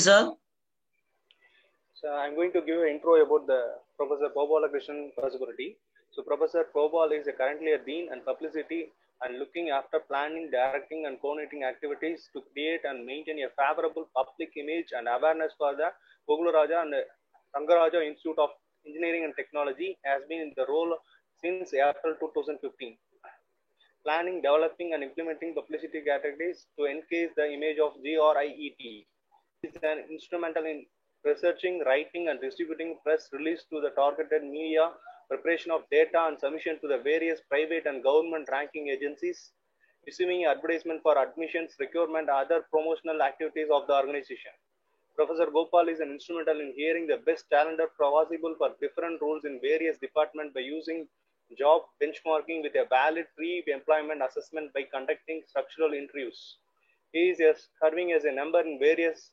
you, sir. So I'm going to give an intro about the Professor Gopalakrishnan Possibility. So Professor Gopal is currently a dean and publicity and looking after planning, directing and coordinating activities to create and maintain a favorable public image and awareness for the Pogularaja and Rangaraja Institute of Engineering and Technology has been in the role since April 2015. Planning, developing and implementing publicity categories to enhance the image of GRIET. Is an instrumental in researching, writing and distributing press release to the targeted media, preparation of data and submission to the various private and government ranking agencies, issuing advertisement for admissions, recruitment, other promotional activities of the organization. Professor Gopal is an instrumental in hearing the best talent possible for different roles in various departments by using job benchmarking with a valid pre-employment assessment by conducting structural interviews. He is serving as a member in various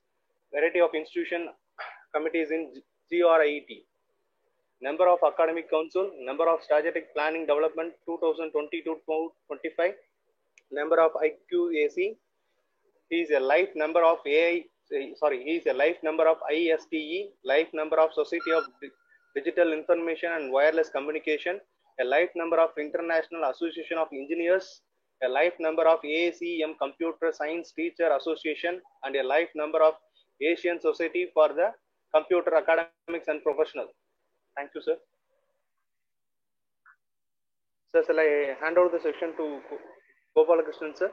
variety of institution committees in GRIET. Number of academic council, number of strategic planning development 2020-25, number of IQAC. He is a life member of he is a life member of ISTE, life member of Society of Digital Information and Wireless Communication, a life member of International Association of Engineers, a life member of ACM Computer Science Teacher Association, and a life member of Asian Society for the Computer Academics and Professional. Thank you, sir. Sir, shall I hand over the section to Gopalakrishnan, sir?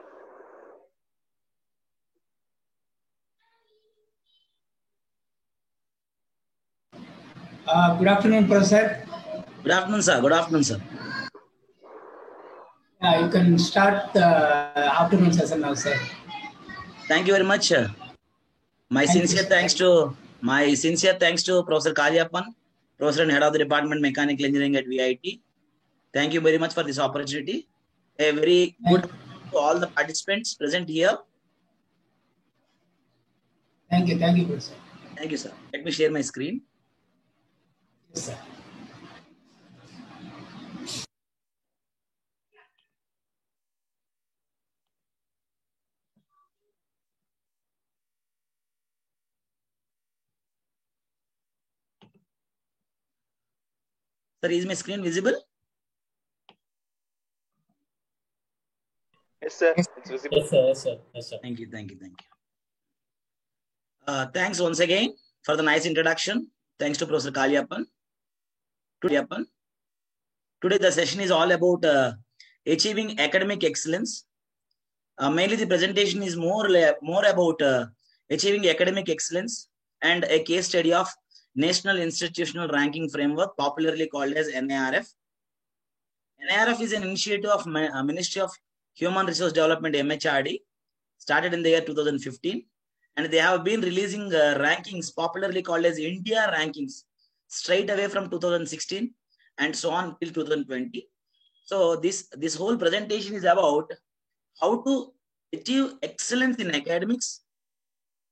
Good afternoon, Professor. Good afternoon, sir. Good afternoon, sir. You can start the afternoon session now, sir. Thank you very much. My sincere thanks to Professor Kaliappan, Professor and Head of the Department Mechanical Engineering at VIT. Thank you very much for this opportunity. A very good to all the participants present here. Thank you, Professor. Thank you, sir. Let me share my screen. Yes, sir. Sir, is my screen visible? Yes, sir. It's visible. Yes, sir. Thank you. Thanks once again for the nice introduction. Thanks to Professor Kaliappan. Today the session is all about achieving academic excellence. Mainly the presentation is more about achieving academic excellence and a case study of National Institutional Ranking Framework, popularly called as NIRF. NIRF is an initiative of Ministry of Human Resource Development, MHRD, started in the year 2015, and they have been releasing rankings popularly called as India rankings straight away from 2016 and so on till 2020. So this whole presentation is about how to achieve excellence in academics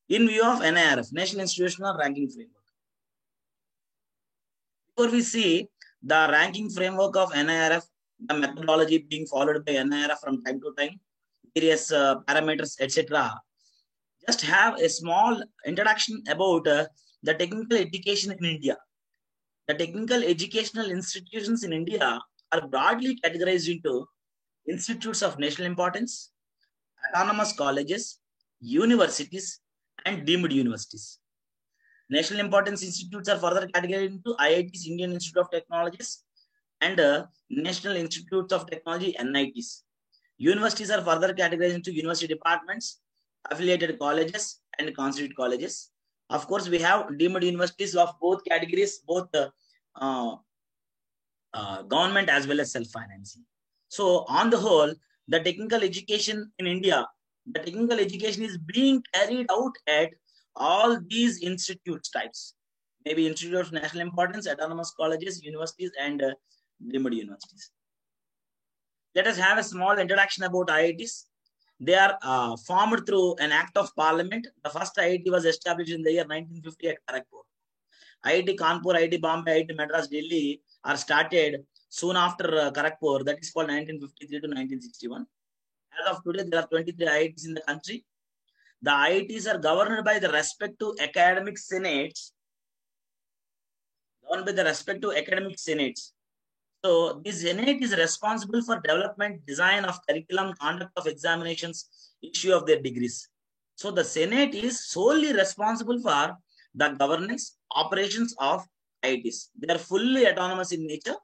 in view of NIRF, National Institutional Ranking Framework. Before we see the ranking framework of NIRF, the methodology being followed by NIRF from time to time, various parameters, etc., just have a small introduction about the technical education in India. The technical educational institutions in India are broadly categorized into institutes of national importance, autonomous colleges, universities, and deemed universities. National importance institutes are further categorized into IITs, Indian Institute of Technologies, and National Institutes of Technology, NITs. Universities are further categorized into university departments, affiliated colleges, and constitute colleges. Of course, we have deemed universities of both categories, both government as well as self-financing. So on the whole, the technical education in India, the technical education is being carried out at all these institutes types, maybe Institute of National Importance, autonomous colleges, universities, and deemed universities. Let us have a small introduction about IITs. They are formed through an act of parliament. The first IIT was established in the year 1950 at Kharagpur. IIT Kanpur, IIT Bombay, IIT Madras, Delhi are started soon after Kharagpur. That is called 1953 to 1961. As of today, there are 23 IITs in the country. the IITs are governed by the respective academic senates. Governed by the respective academic senates. So this senate is responsible for development, design of curriculum, conduct of examinations, issue of their degrees. So the senate is solely responsible for the governance, operations of IITs. They are fully autonomous in nature.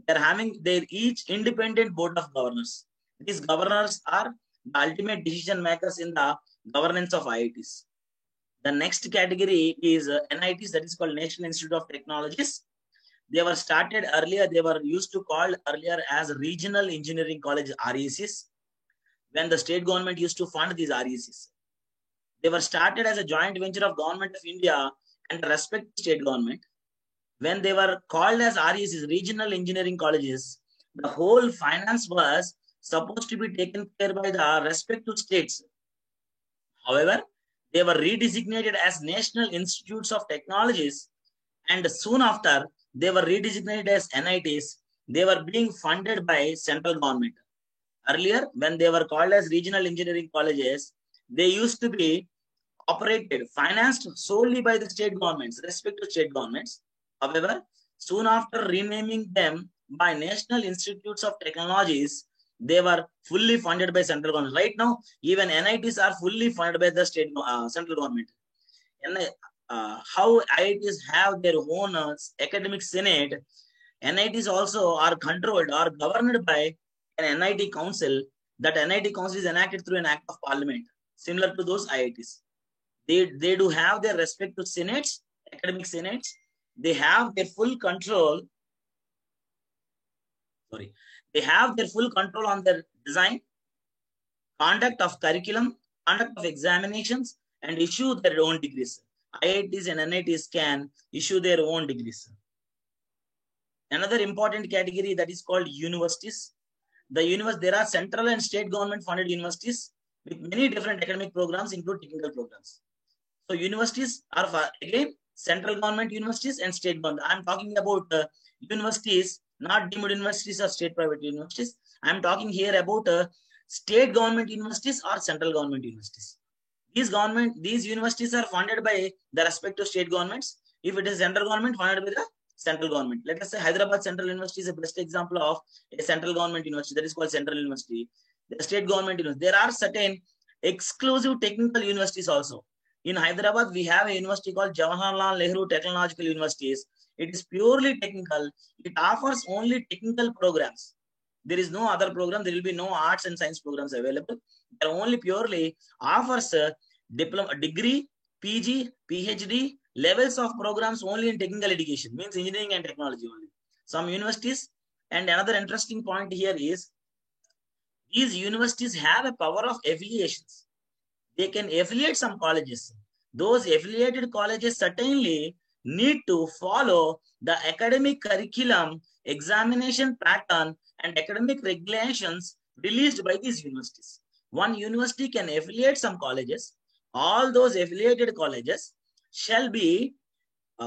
They are having their each independent board of governors. These governors are the ultimate decision makers in the governance of IITs. The next category is NITs, that is called National Institute of Technologies. They were started earlier. They were used to call earlier as Regional Engineering College, RECs, when the state government used to fund these RECs. They were started as a joint venture of Government of India and the respective state government. When they were called as RECs, Regional Engineering Colleges, the whole finance was supposed to be taken care by the respective states. However, they were redesignated as National Institutes of Technologies, and soon after, they were redesignated as NITs. They were being funded by central government. Earlier, when they were called as Regional Engineering Colleges, they used to be operated, financed solely by the state governments, respective state governments. However, soon after renaming them by National Institutes of Technologies, they were fully funded by central government. Right now, even NITs are fully funded by the state central government. And how IITs have their own academic senate, NITs also are controlled or governed by an NIT council. That NIT council is enacted through an act of parliament, similar to those IITs. They do have their respective senates, academic senates. They have their full control. They have their full control on their design, conduct of curriculum, conduct of examinations, and issue their own degrees. IITs and NITs can issue their own degrees. Another important category that is called universities. There are central and state government funded universities with many different academic programs, including technical programs. So universities are again central government universities and state government. I'm talking about universities, not deemed universities or state private universities. I'm talking here about state government universities or central government universities. These universities are funded by the respective state governments. If it is central government, funded by the central government. Let us say Hyderabad Central University is the best example of a central government university, that is called Central University. The state government university. There are certain exclusive technical universities also. In Hyderabad, we have a university called Jawaharlal Nehru Technological Universities. It is purely technical. It offers only technical programs. There is no other program. There will be no arts and science programs available. They only purely offers a diploma, degree, PG, PhD, levels of programs only in technical education, means engineering and technology only. Some universities, and another interesting point here is, these universities have a power of affiliations. They can affiliate some colleges. Those affiliated colleges certainly need to follow the academic curriculum, examination pattern, and academic regulations released by these universities. One university can affiliate some colleges. All those affiliated colleges shall be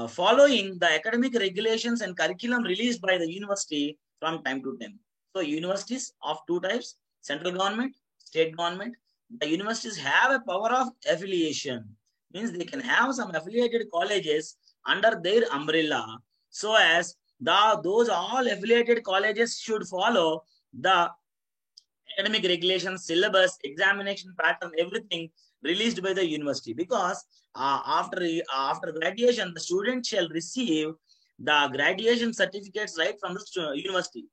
following the academic regulations and curriculum released by the university from time to time. So universities of two types, central government, state government. The universities have a power of affiliation, means they can have some affiliated colleges under their umbrella, so as those all affiliated colleges should follow the academic regulations, syllabus, examination pattern, everything released by the university. Because after graduation, the student shall receive the graduation certificates right from the university.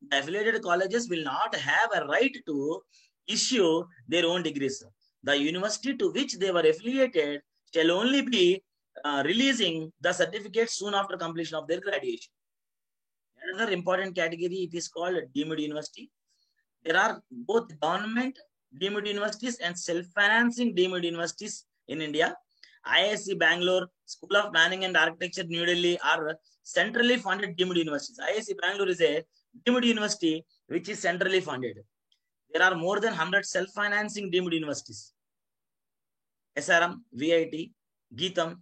The affiliated colleges will not have a right to issue their own degrees. The university to which they were affiliated shall only be releasing the certificates soon after completion of their graduation. Another important category, it is called deemed university. There are both government deemed universities and self-financing deemed universities in India. IISc Bangalore, School of Planning and Architecture, New Delhi are centrally funded deemed universities. IISc Bangalore is a deemed university which is centrally funded. There are more than 100 self-financing deemed universities. SRM, VIT, Geetam,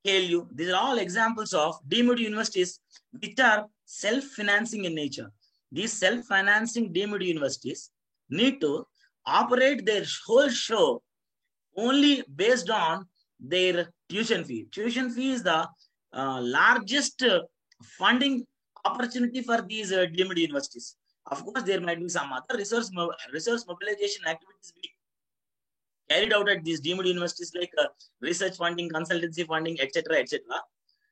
KLU. These are all examples of deemed universities which are self-financing in nature. These self-financing deemed universities need to operate their whole show only based on their tuition fee. Tuition fee is the largest funding opportunity for these deemed universities. Of course, there might be some other resource mobilization activities being carried out at these deemed universities, like research funding, consultancy funding, etc., etc.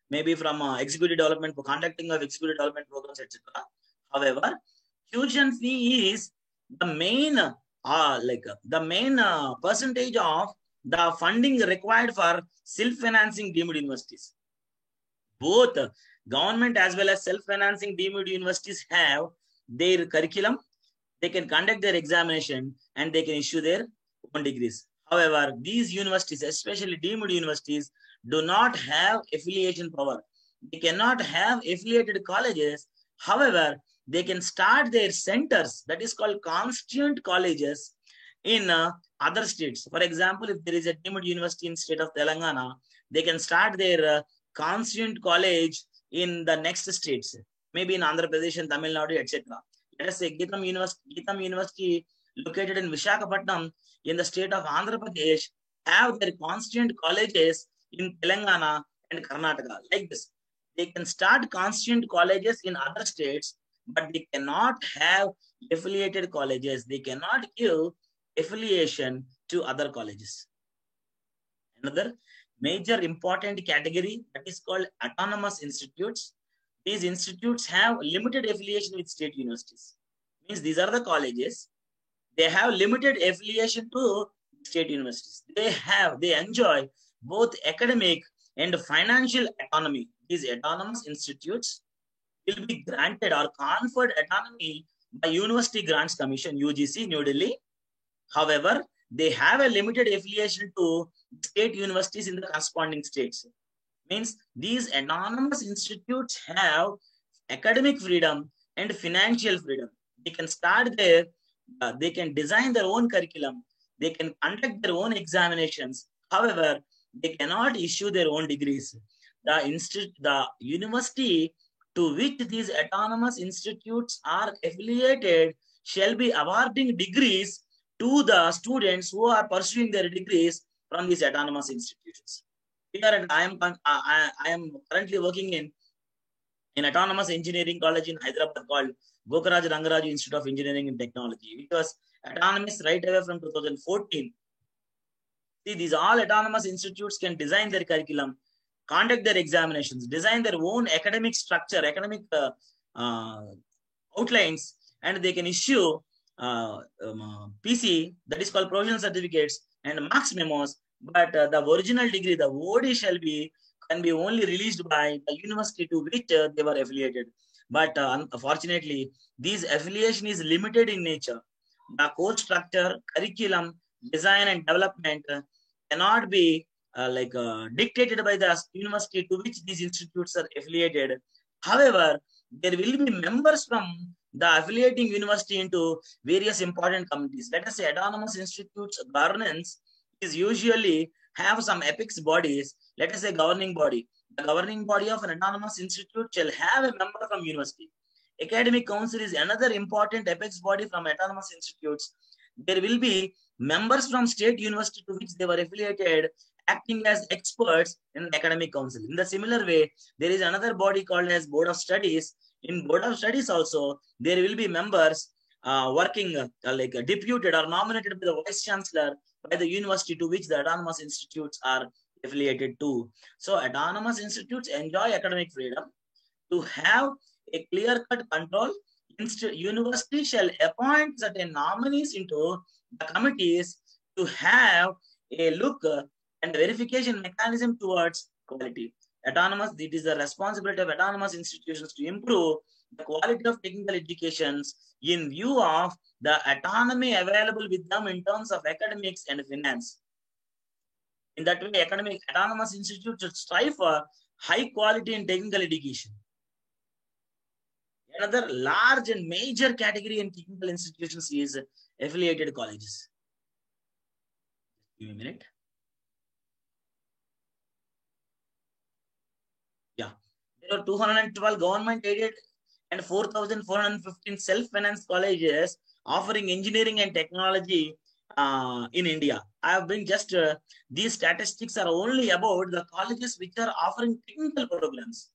Maybe from executive development, conducting of executive development programs, etc. However, tuition fee is the main, percentage of the funding required for self-financing deemed universities. Both government as well as self-financing deemed universities have their curriculum. They can conduct their examination and they can issue their own degrees. However, these universities, especially deemed universities, do not have affiliation power. They cannot have affiliated colleges. However, they can start their centers, that is called constituent colleges, in other states. For example, if there is a deemed university in state of Telangana, they can start their constituent college in the next states, maybe in Andhra Pradesh and Tamil Nadu, etc. Let us say Geetam University, located in Visakhapatnam in the state of Andhra Pradesh, have their constituent colleges in Telangana and Karnataka. Like this, they can start constituent colleges in other states, but they cannot have affiliated colleges. They cannot give affiliation to other colleges. Another major important category, that is called autonomous institutes. These institutes have limited affiliation with state universities. Means these are the colleges. They have limited affiliation to state universities. They enjoy both academic and financial autonomy. These autonomous institutes will be granted or conferred autonomy by University Grants Commission, UGC, New Delhi. However, they have a limited affiliation to state universities in the corresponding states. Means these autonomous institutes have academic freedom and financial freedom. They can start their, they can design their own curriculum. They can conduct their own examinations. However, they cannot issue their own degrees. The university to which these autonomous institutes are affiliated shall be awarding degrees to the students who are pursuing their degrees from these autonomous institutions. Here, I am currently working in autonomous engineering college in Hyderabad called Gokaraj Rangaraju Institute of Engineering and Technology, which was autonomous right away from 2014. See, these all autonomous institutes can design their curriculum, conduct their examinations, design their own academic structure, academic outlines, and they can issue PC, that is called provisional certificates, and marks memos. But the original degree, the OD, can be only released by the university to which they were affiliated. But unfortunately, this affiliation is limited in nature. The course structure, curriculum, design, and development cannot be dictated by the university to which these institutes are affiliated. However, there will be members from the affiliating university into various important committees. Let us say autonomous institutes governance is usually have some apex bodies. Let us say governing body. The governing body of an autonomous institute shall have a member from university. Academic council is another important apex body from autonomous institutes. There will be members from state university to which they were affiliated acting as experts in the academic council. In the similar way, there is another body called as Board of Studies. In Board of Studies also, there will be members working deputed or nominated by the Vice Chancellor by the university to which the autonomous institutes are affiliated to. So autonomous institutes enjoy academic freedom. To have a clear-cut control, university shall appoint certain nominees into the committees to have a look and verification mechanism towards quality. Autonomous, it is the responsibility of autonomous institutions to improve the quality of technical educations in view of the autonomy available with them in terms of academics and finance. In that way, autonomous institutes should strive for high quality in technical education. Another large and major category in technical institutions is affiliated colleges. Give me a minute. Yeah, there are 212 government aided and 4,415 self-financed colleges offering engineering and technology in India. I have been just, these statistics are only about the colleges which are offering technical programs.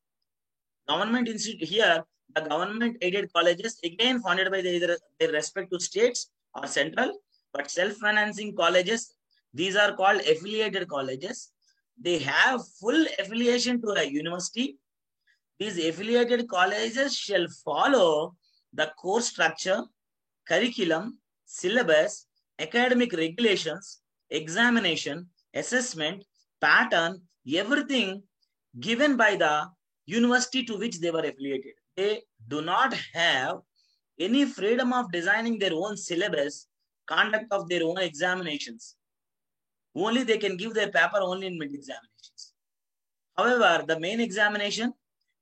Government institute here, the government aided colleges, again funded by either their respective states or central, but self-financing colleges, these are called affiliated colleges. They have full affiliation to a university. These affiliated colleges shall follow the course structure, curriculum, syllabus, academic regulations, examination, assessment, pattern, everything given by the university to which they were affiliated. They do not have any freedom of designing their own syllabus, conduct of their own examinations. Only they can give their paper only in mid-examinations. However, the main examination,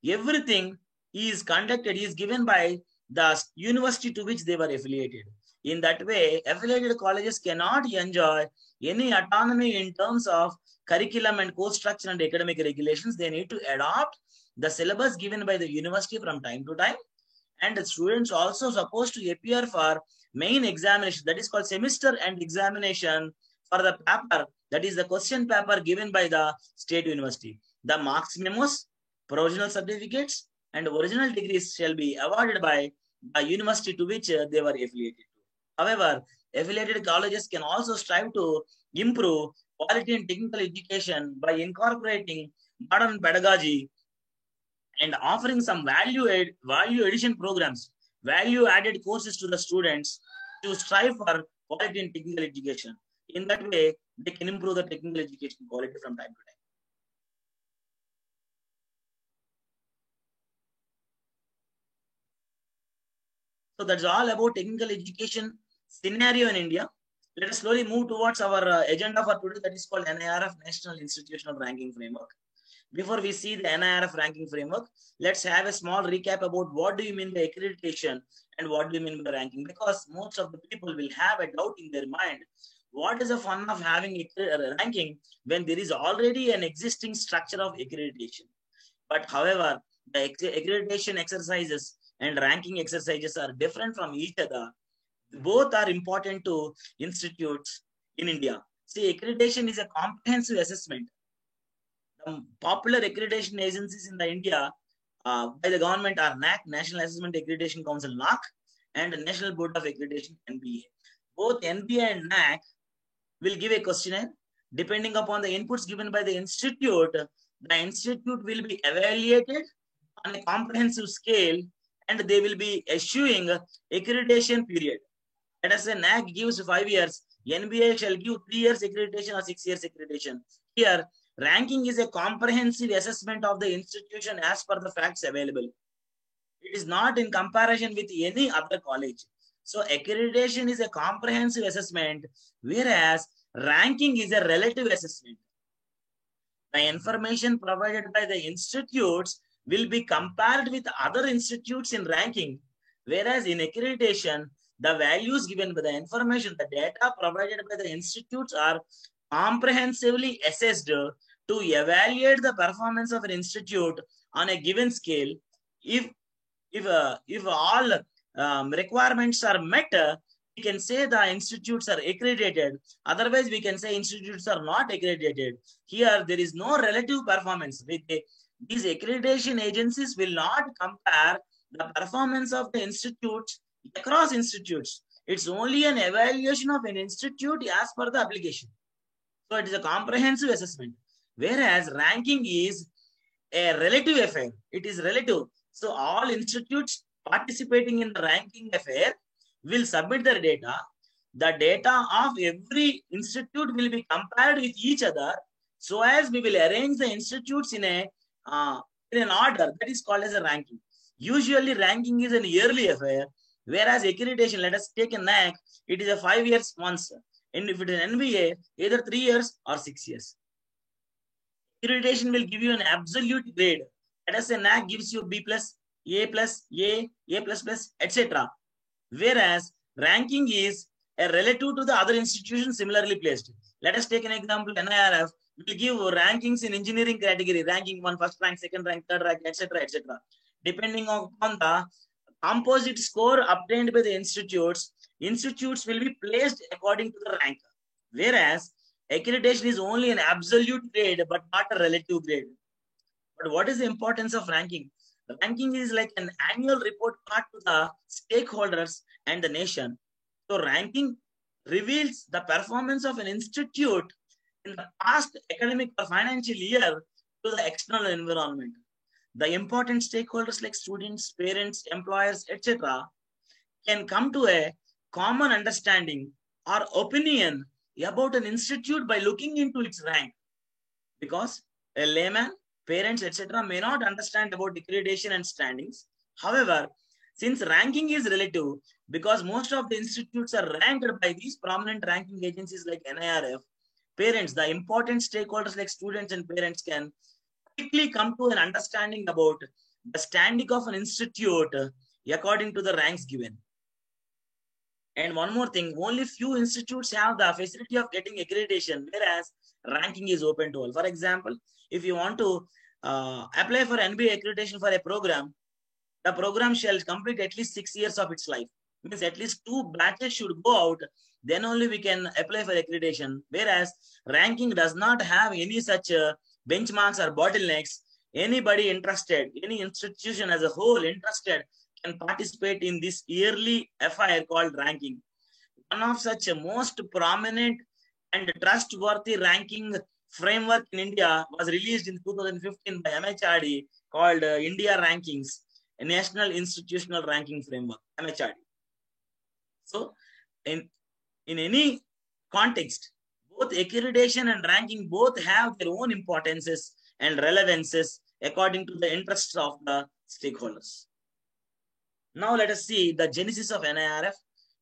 everything is conducted, is given by the university to which they were affiliated. In that way, affiliated colleges cannot enjoy any autonomy in terms of curriculum and course structure and academic regulations. They need to adopt the syllabus given by the university from time to time. And the students also supposed to appear for main examination, that is called semester and examination, for the paper, that is the question paper given by the state university. The marks memos, provisional certificates, and original degrees shall be awarded by the university to which they were affiliated to. However, affiliated colleges can also strive to improve quality and technical education by incorporating modern pedagogy and offering some value addition programs, value added courses to the students to strive for quality and technical education. In that way, they can improve the technical education quality from time to time. So that's all about technical education scenario in India. Let us slowly move towards our agenda for today, that is called NIRF, National Institutional Ranking Framework. Before we see the NIRF ranking framework, let's have a small recap about what do you mean by accreditation and what do you mean by ranking, because most of the people will have a doubt in their mind. What is the fun of having a ranking when there is already an existing structure of accreditation? But however, the accreditation exercises and ranking exercises are different from each other. Both are important to institutes in India. See, accreditation is a comprehensive assessment. The popular accreditation agencies in the India by the government are NAAC, National Assessment Accreditation Council, NAAC, and National Board of Accreditation, NBA. Both NBA and NAAC will give a questionnaire. Depending upon the inputs given by the institute will be evaluated on a comprehensive scale, and they will be issuing accreditation period. Let us say NAAC gives 5 years, NBA shall give 3 years accreditation or 6 years accreditation. Here, ranking is a comprehensive assessment of the institution as per the facts available. It is not in comparison with any other college. So accreditation is a comprehensive assessment, whereas ranking is a relative assessment. The information provided by the institutes will be compared with other institutes in ranking, whereas in accreditation, the values given by the information, the data provided by the institutes are comprehensively assessed to evaluate the performance of an institute on a given scale. If all requirements are met, we can say the institutes are accredited. Otherwise, we can say institutes are not accredited. Here, there is no relative performance. These accreditation agencies will not compare the performance of the institutes across institutes. It's only an evaluation of an institute as per the application. So it is a comprehensive assessment. Whereas ranking is a relative affair. It is relative. So all institutes participating in the ranking affair will submit their data. The data of every institute will be compared with each other, so as we will arrange the institutes in an order. That is called as a ranking. Usually ranking is an yearly affair, whereas accreditation, let us take a NAAC, it is a 5 years once. And if it is an NBA, either 3 years or 6 years. Accreditation will give you an absolute grade. Let us say NAAC gives you B+, A+, etc. Whereas ranking is a relative to the other institutions similarly placed. Let us take an example. NIRF will give rankings in engineering category, ranking 1, first rank, second rank, third rank, etc., etc. Depending upon the composite score obtained by the institutes, institutes will be placed according to the rank, whereas accreditation is only an absolute grade but not a relative grade. But what is the importance of ranking? Ranking is like an annual report card to the stakeholders and the nation. So ranking reveals the performance of an institute in the past academic or financial year to the external environment. The important stakeholders like students, parents, employers, etc. can come to a common understanding or opinion about an institute by looking into its rank. Because a layman, parents, etc. may not understand about accreditation and standings. However, since ranking is relative, because most of the institutes are ranked by these prominent ranking agencies like NIRF, parents, the important stakeholders like students and parents can quickly come to an understanding about the standing of an institute according to the ranks given. And one more thing, only few institutes have the facility of getting accreditation, whereas ranking is open to all. For example, if you want to apply for NBA accreditation for a program, the program shall complete at least 6 years of its life. Means at least 2 batches should go out, then only we can apply for accreditation. Whereas ranking does not have any such benchmarks or bottlenecks. Anybody interested, any institution as a whole interested can participate in this yearly affair called ranking. One of such most prominent and trustworthy ranking framework in India was released in 2015 by MHRD called India Rankings, a National Institutional Ranking Framework, MHRD. So in any context, both accreditation and ranking both have their own importances and relevances according to the interests of the stakeholders. Now let us see the genesis of NIRF.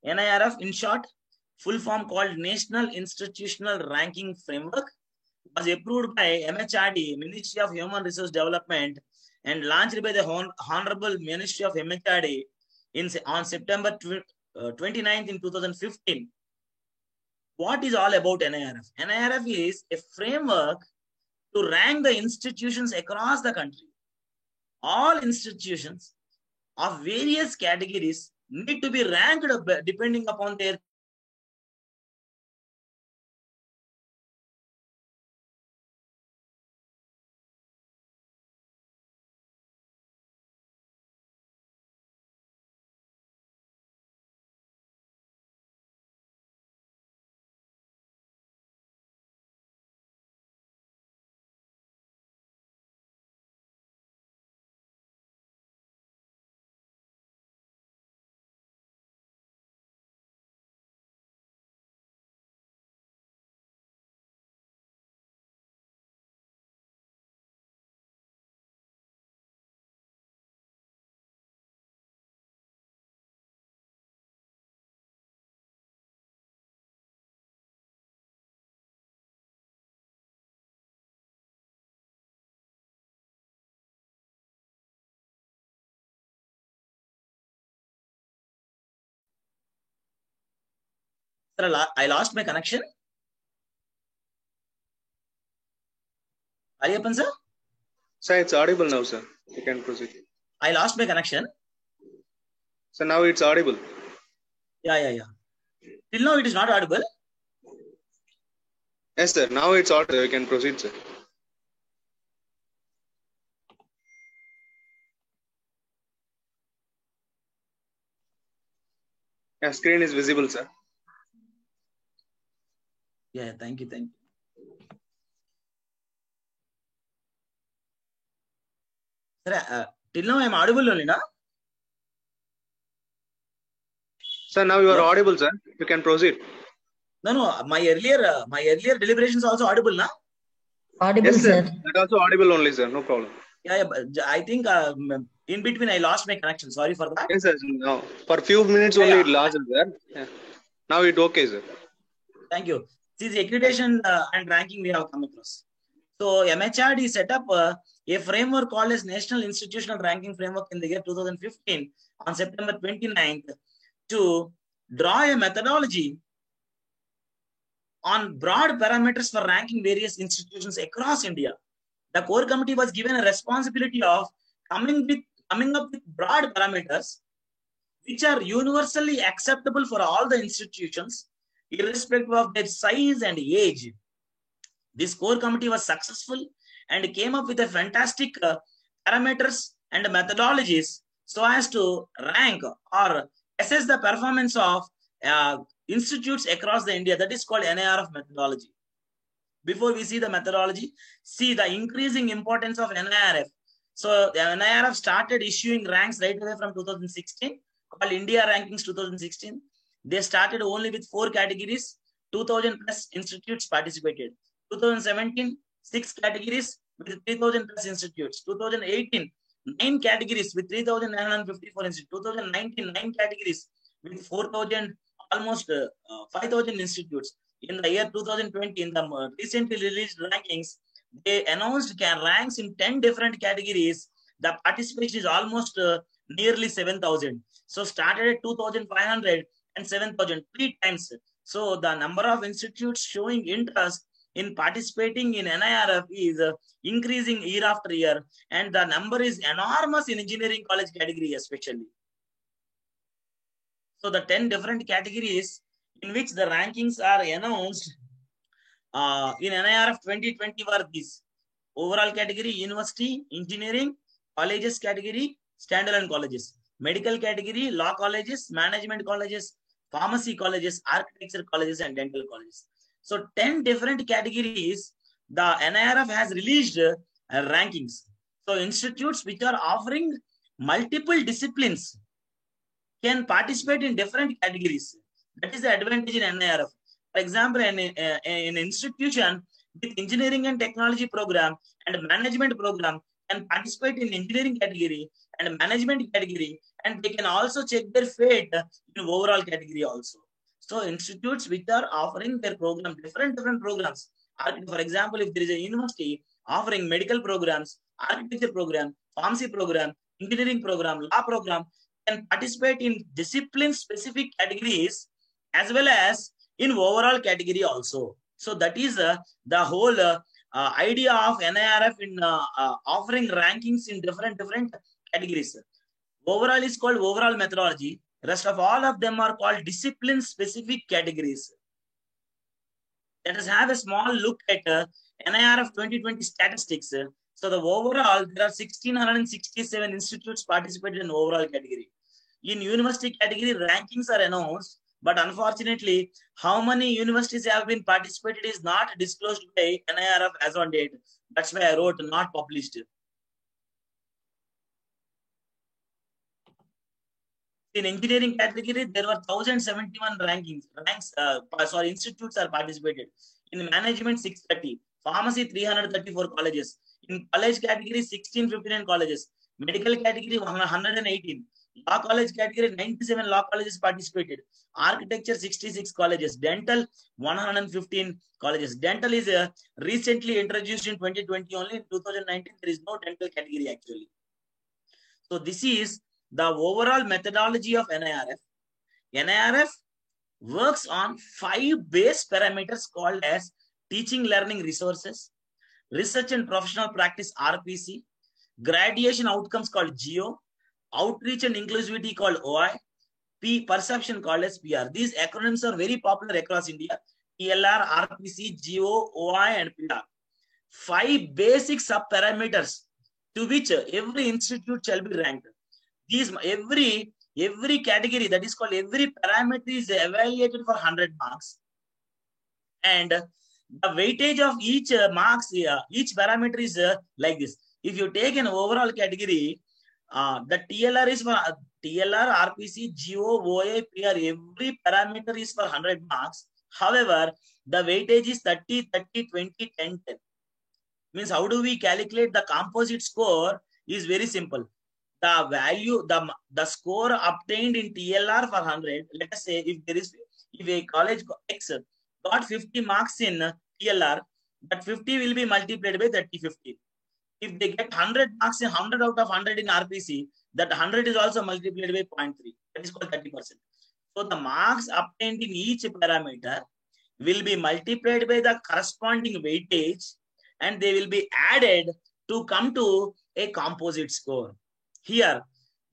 NIRF, in short, full form called National Institutional Ranking Framework, was approved by MHRD, Ministry of Human Resource Development, and launched by the Honorable Ministry of MHRD on September 29th in 2015. What is all about NIRF? NIRF is a framework to rank the institutions across the country. All institutions of various categories need to be ranked depending upon their I lost my connection. Ariappan sir? Sir, it's audible now, sir. You can proceed. I lost my connection. So now it's audible. Yeah. Till now it is not audible. Yes, sir. Now it's audible. You can proceed, sir. Yeah, screen is visible, sir. Yeah, thank you. Sir, till now I am audible only, na? Sir, now you are audible, sir. You can proceed. No. My earlier deliberations also audible, na? Audible, yes, sir. sir. That also audible only, sir. No problem. Yeah. I think in between I lost my connection. Sorry for that. Yes, sir. No. For few minutes only it lost, sir. Yeah. Now it's okay, sir. Thank you. See, the accreditation and ranking we have come across. So MHRD set up a framework called as National Institutional Ranking Framework in the year 2015 on September 29th to draw a methodology on broad parameters for ranking various institutions across India. The core committee was given a responsibility of coming up with broad parameters which are universally acceptable for all the institutions, irrespective of their size and age. This core committee was successful and came up with a fantastic parameters and methodologies so as to rank or assess the performance of institutes across the India. That is called NIRF methodology. Before we see the methodology, see the increasing importance of NIRF. So the NIRF started issuing ranks right away from 2016, called India Rankings 2016. They started only with 4 categories. 2,000 plus institutes participated. 2017, 6 categories with 3,000 plus institutes. 2018, 9 categories with 3,954 institutes. 2019, 9 categories with 4,000, almost 5,000 institutes. In the year 2020, in the recently released rankings, they announced ranks in 10 different categories. The participation is almost nearly 7,000. So started at 2,500 and 7,000, 3 times. So the number of institutes showing interest in participating in NIRF is increasing year after year, and the number is enormous in engineering college category especially. So the 10 different categories in which the rankings are announced in NIRF 2020 were these: overall category, university, engineering, colleges category, standalone colleges, medical category, law colleges, management colleges, pharmacy colleges, architecture colleges, and dental colleges. So 10 different categories, the NIRF has released rankings. So institutes which are offering multiple disciplines can participate in different categories. That is the advantage in NIRF. For example, an institution with engineering and technology program and management program can participate in engineering category and management category, and they can also check their fate in overall category also. So institutes which are offering their program, different programs. For example, if there is a university offering medical programs, architecture program, pharmacy program, engineering program, law program, can participate in discipline specific categories as well as in overall category also. So that is the whole idea of NIRF in offering rankings in different categories. Overall is called overall methodology. Rest of all of them are called discipline specific categories. Let us have a small look at NIRF 2020 statistics. So the overall, there are 1,667 institutes participated in overall category. In university category, rankings are announced, but unfortunately, how many universities have been participated is not disclosed by NIRF as on date. That's why I wrote not published. In engineering category, there were 1,071 institutes are participated. In management, 630. Pharmacy, 334 colleges. In college category, 1,659 colleges. Medical category, 118. Law college category, 97 law colleges participated. Architecture, 66 colleges. Dental, 115 colleges. Dental is recently introduced in 2020 only. In 2019, there is no dental category actually. So this is the overall methodology of NIRF. NIRF works on 5 base parameters called as teaching learning resources, research and professional practice RPC, graduation outcomes called GO, outreach and inclusivity called OI, perception called as PR. These acronyms are very popular across India: TLR, RPC, GO, OI, and PR. 5 basic sub-parameters to which every institute shall be ranked. These every category, that is called every parameter, is evaluated for 100 marks, and the weightage of each marks, each parameter is like this. If you take an overall category, the TLR is for TLR, RPC, GO, OA, PR. Every parameter is for 100 marks. However, the weightage is 30, 30, 20, 10, 10. Means how do we calculate the composite score? Is very simple. The value, the score obtained in TLR for 100. Let us say if a college X got 50 marks in TLR, that 50 will be multiplied by 30, 50. If they get 100 marks in 100 out of 100 in RPC, that 100 is also multiplied by 0.3. That is called 30%. So the marks obtained in each parameter will be multiplied by the corresponding weightage, and they will be added to come to a composite score. Here,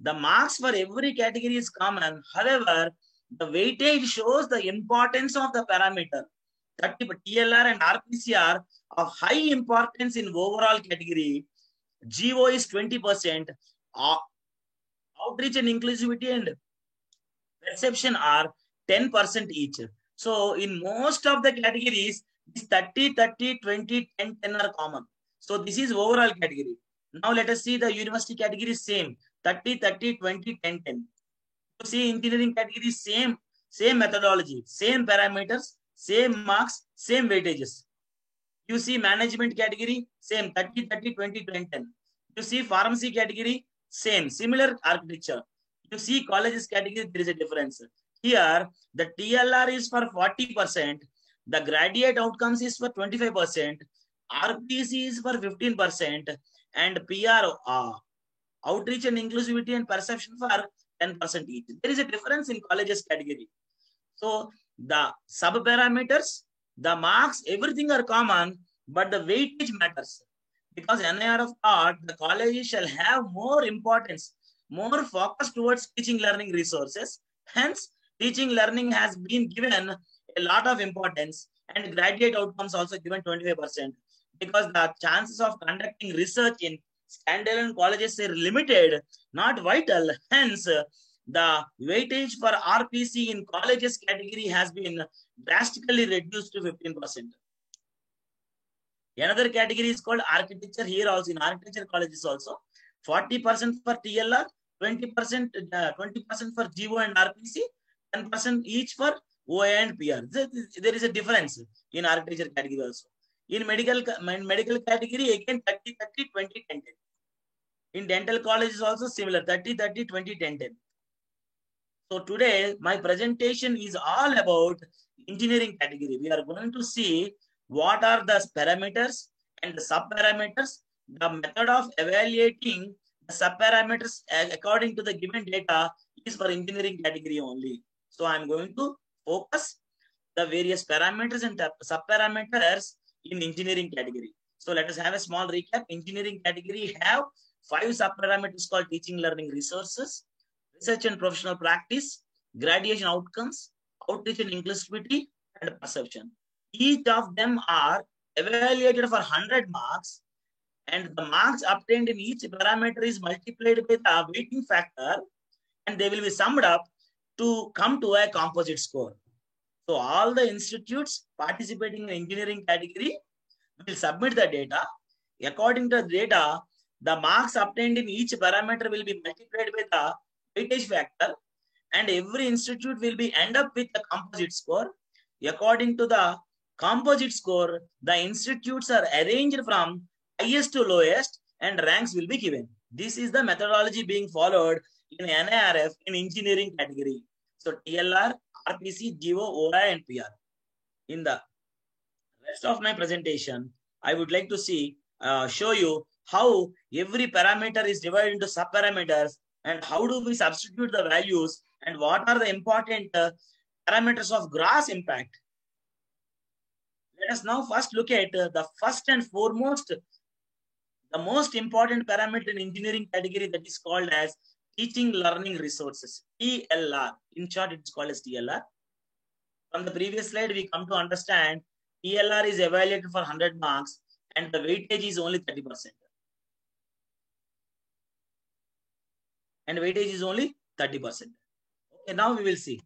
The marks for every category is common. However, the weightage shows the importance of the parameter. 30 TLR and RPC are of high importance in overall category. GO is 20%. Outreach and inclusivity and perception are 10% each. So in most of the categories, this 30, 30, 20, 10, 10 are common. So this is overall category. Now let us see the university category same. 30, 30, 20, 10, 10. You see engineering category same methodology, same parameters, same marks, same weightages. You see management category, same 30, 30, 20, 10, 10. You see pharmacy category, same, similar architecture. You see colleges category, there is a difference. Here, the TLR is for 40%, the graduate outcomes is for 25%, RPC is for 15%, and PR, outreach and inclusivity and perception for 10% each. There is a difference in colleges category. So the sub-parameters, the marks, everything are common, but the weightage matters. Because NIRF thought the colleges shall have more importance, more focus towards teaching learning resources. Hence, teaching learning has been given a lot of importance, and graduate outcomes also given 25%. Because the chances of conducting research in standalone colleges are limited, not vital. Hence, the weightage for RPC in colleges category has been drastically reduced to 15%. Another category is called architecture. Here also in architecture colleges also 40% for TLR, 20% for GO and RPC, 10% each for OA and PR. There is a difference in architecture category also. In medical category again 30, 30, 20, 10, 10. In dental colleges also similar 30, 30, 20, 10, 10. So today my presentation is all about engineering category. We are going to see what are the parameters and the sub-parameters, the method of evaluating the sub-parameters according to the given data is for engineering category only. So I'm going to focus the various parameters and sub-parameters in engineering category. So let us have a small recap. Engineering category have 5 sub-parameters called teaching learning resources, research and professional practice, graduation outcomes, outreach and inclusivity, and perception. Each of them are evaluated for 100 marks, and the marks obtained in each parameter is multiplied by the weighting factor, and they will be summed up to come to a composite score. So all the institutes participating in engineering category will submit the data. According to the data, the marks obtained in each parameter will be multiplied by the weightage factor, and every institute will be end up with a composite score. According to the composite score, the institutes are arranged from highest to lowest, and ranks will be given. This is the methodology being followed in NIRF in engineering category. So TLR, RPC, GO, OI, and PR. In the rest of my presentation, I would like to show you how every parameter is divided into sub-parameters, and how do we substitute the values, and what are the important parameters of gross impact. Let us now first look at the first and foremost, the most important parameter in engineering category, that is called as teaching learning resources, TLR. In short, it's called as TLR. From the previous slide, we come to understand TLR is evaluated for 100 marks, and the weightage is only 30%. And weightage is only 30%. Okay, now we will see.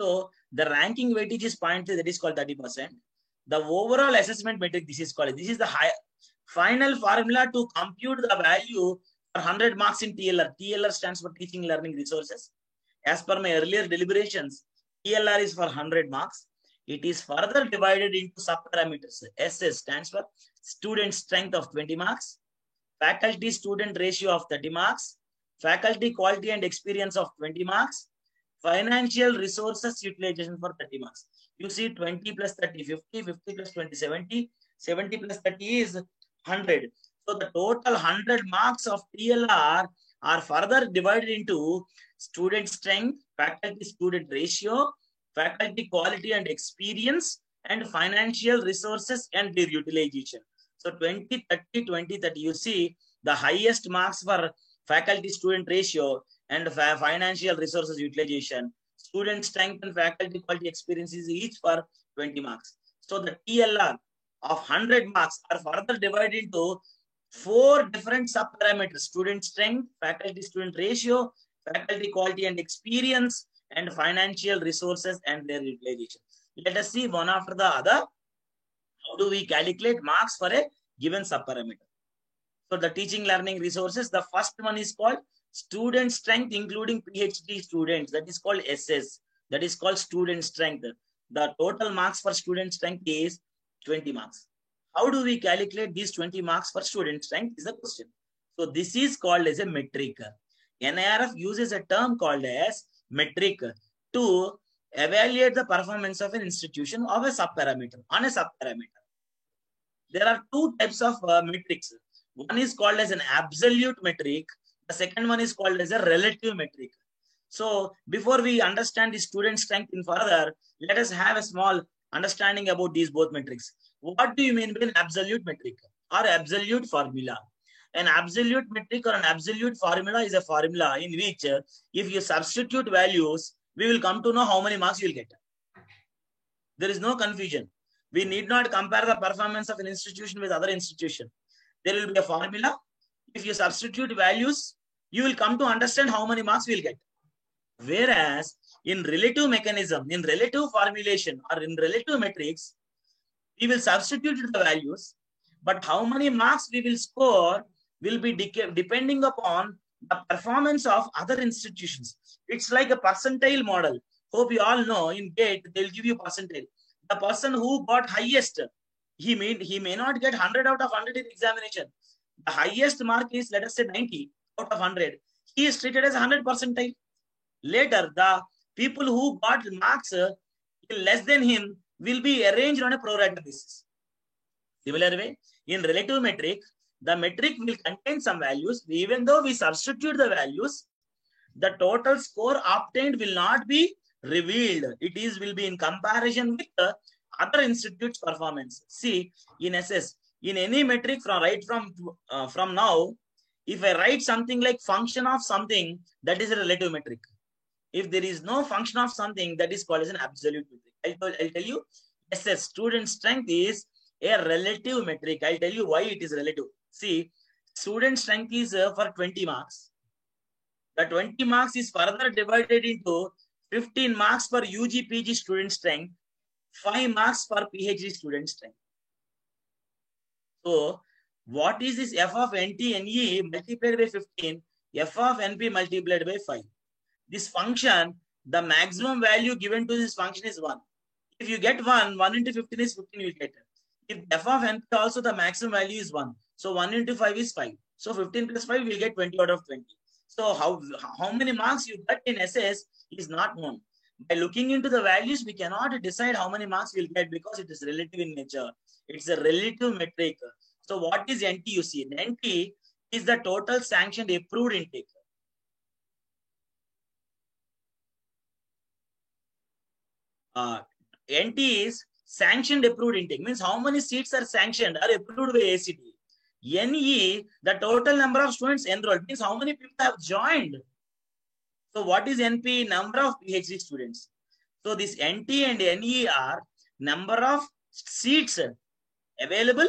So the ranking weightage is 0.3, that is called 30%. The overall assessment metric, this is called, this is the final formula to compute the value for 100 marks in TLR. TLR stands for teaching learning resources. As per my earlier deliberations, TLR is for 100 marks. It is further divided into sub-parameters. SS stands for student strength of 20 marks, faculty student ratio of 30 marks, faculty quality and experience of 20 marks, financial resources utilization for 30 marks. You see 20 plus 30, 50, 50 plus 20, 70, 70 plus 30 is 100. So the total 100 marks of TLR are further divided into student strength, faculty student ratio, faculty quality and experience, and financial resources and their utilization. So 2030, 2030, you see the highest marks for faculty student ratio and financial resources utilization. Student strength and faculty quality experience is each for 20 marks. So the TLR of 100 marks are further divided into 4 different sub-parameters: student strength, faculty student ratio, faculty quality and experience, and financial resources and their utilization. Let us see one after the other. How do we calculate marks for a given subparameter? So the teaching learning resources, the first one is called student strength, including PhD students. That is called SS. That is called student strength. The total marks for student strength is 20 marks. How do we calculate these 20 marks for student strength is the question. So this is called as a metric. NIRF uses a term called as metric to evaluate the performance of an institution of a subparameter on a subparameter. There are 2 types of metrics. One is called as an absolute metric. The second one is called as a relative metric. So before we understand the student strength in further, let us have a small understanding about these both metrics. What do you mean by an absolute metric or absolute formula? An absolute metric or an absolute formula is a formula in which if you substitute values, we will come to know how many marks you will get. There is no confusion. We need not compare the performance of an institution with other institution. There will be a formula. If you substitute values, you will come to understand how many marks we will get. Whereas in relative mechanism, in relative formulation or in relative metrics, we will substitute the values, but how many marks we will score will be depending upon the performance of other institutions. It's like a percentile model. Hope you all know in GATE, they'll give you percentile. The person who got highest, he may not get 100 out of 100 in examination. The highest mark is, let us say, 90 out of 100. He is treated as 100 percentile. Later, the people who got marks less than him will be arranged on a pro rata basis. Similar way, in relative metric, the metric will contain some values. Even though we substitute the values, the total score obtained will not be revealed. It will be in comparison with the other institute's performance. See, in SS, in any metric from now, if I write something like function of something, that is a relative metric. If there is no function of something, that is called as an absolute metric. I'll tell you, SS, student strength is a relative metric. I'll tell you why it is relative. See, student strength is for 20 marks. The 20 marks is further divided into 15 marks for UG PG student strength, 5 marks for PhD student strength. So, what is this F of NT NE multiplied by 15, F of NP multiplied by 5? This function, the maximum value given to this function is 1. If you get 1 into 15 is 15 you will get. If F of NP also the maximum value is 1. So 1 into 5 is 5. So 15 plus 5 will get 20 out of 20. So how many marks you get in SS is not known. By looking into the values, we cannot decide how many marks we'll get because it is relative in nature. It's a relative metric. So what is NT you see? NT is the total sanctioned approved intake. NT is sanctioned approved intake, means how many seats are sanctioned or approved by ACT. NE, the total number of students enrolled, means how many people have joined. So what is NP? Number of PhD students. So this NT and NE are number of seats available.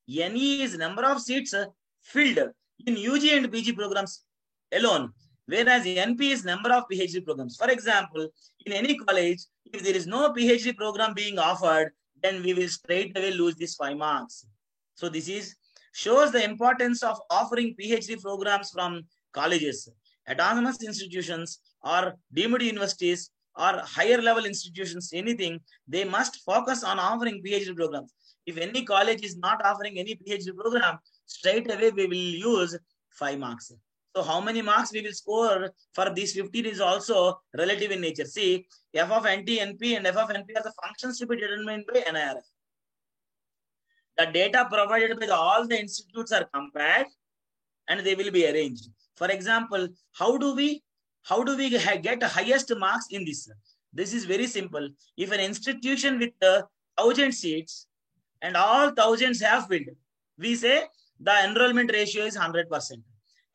NE is number of seats filled in UG and PG programs alone. Whereas NP is number of PhD programs. For example, in any college, if there is no PhD program being offered, then we will straight away lose these 5 marks. So this shows the importance of offering PhD programs from colleges, autonomous institutions or deemed universities or higher level institutions, anything, they must focus on offering PhD programs. If any college is not offering any PhD program, straight away we will use 5 marks. So how many marks we will score for these 15 is also relative in nature. See, F of NT, NP and F of NP are the functions to be determined by NIRF. The data provided by all the institutes are compared and they will be arranged. For example, how do we get highest marks in this? This is very simple. If an institution with 1,000 seats and all thousands have filled, we say the enrollment ratio is 100%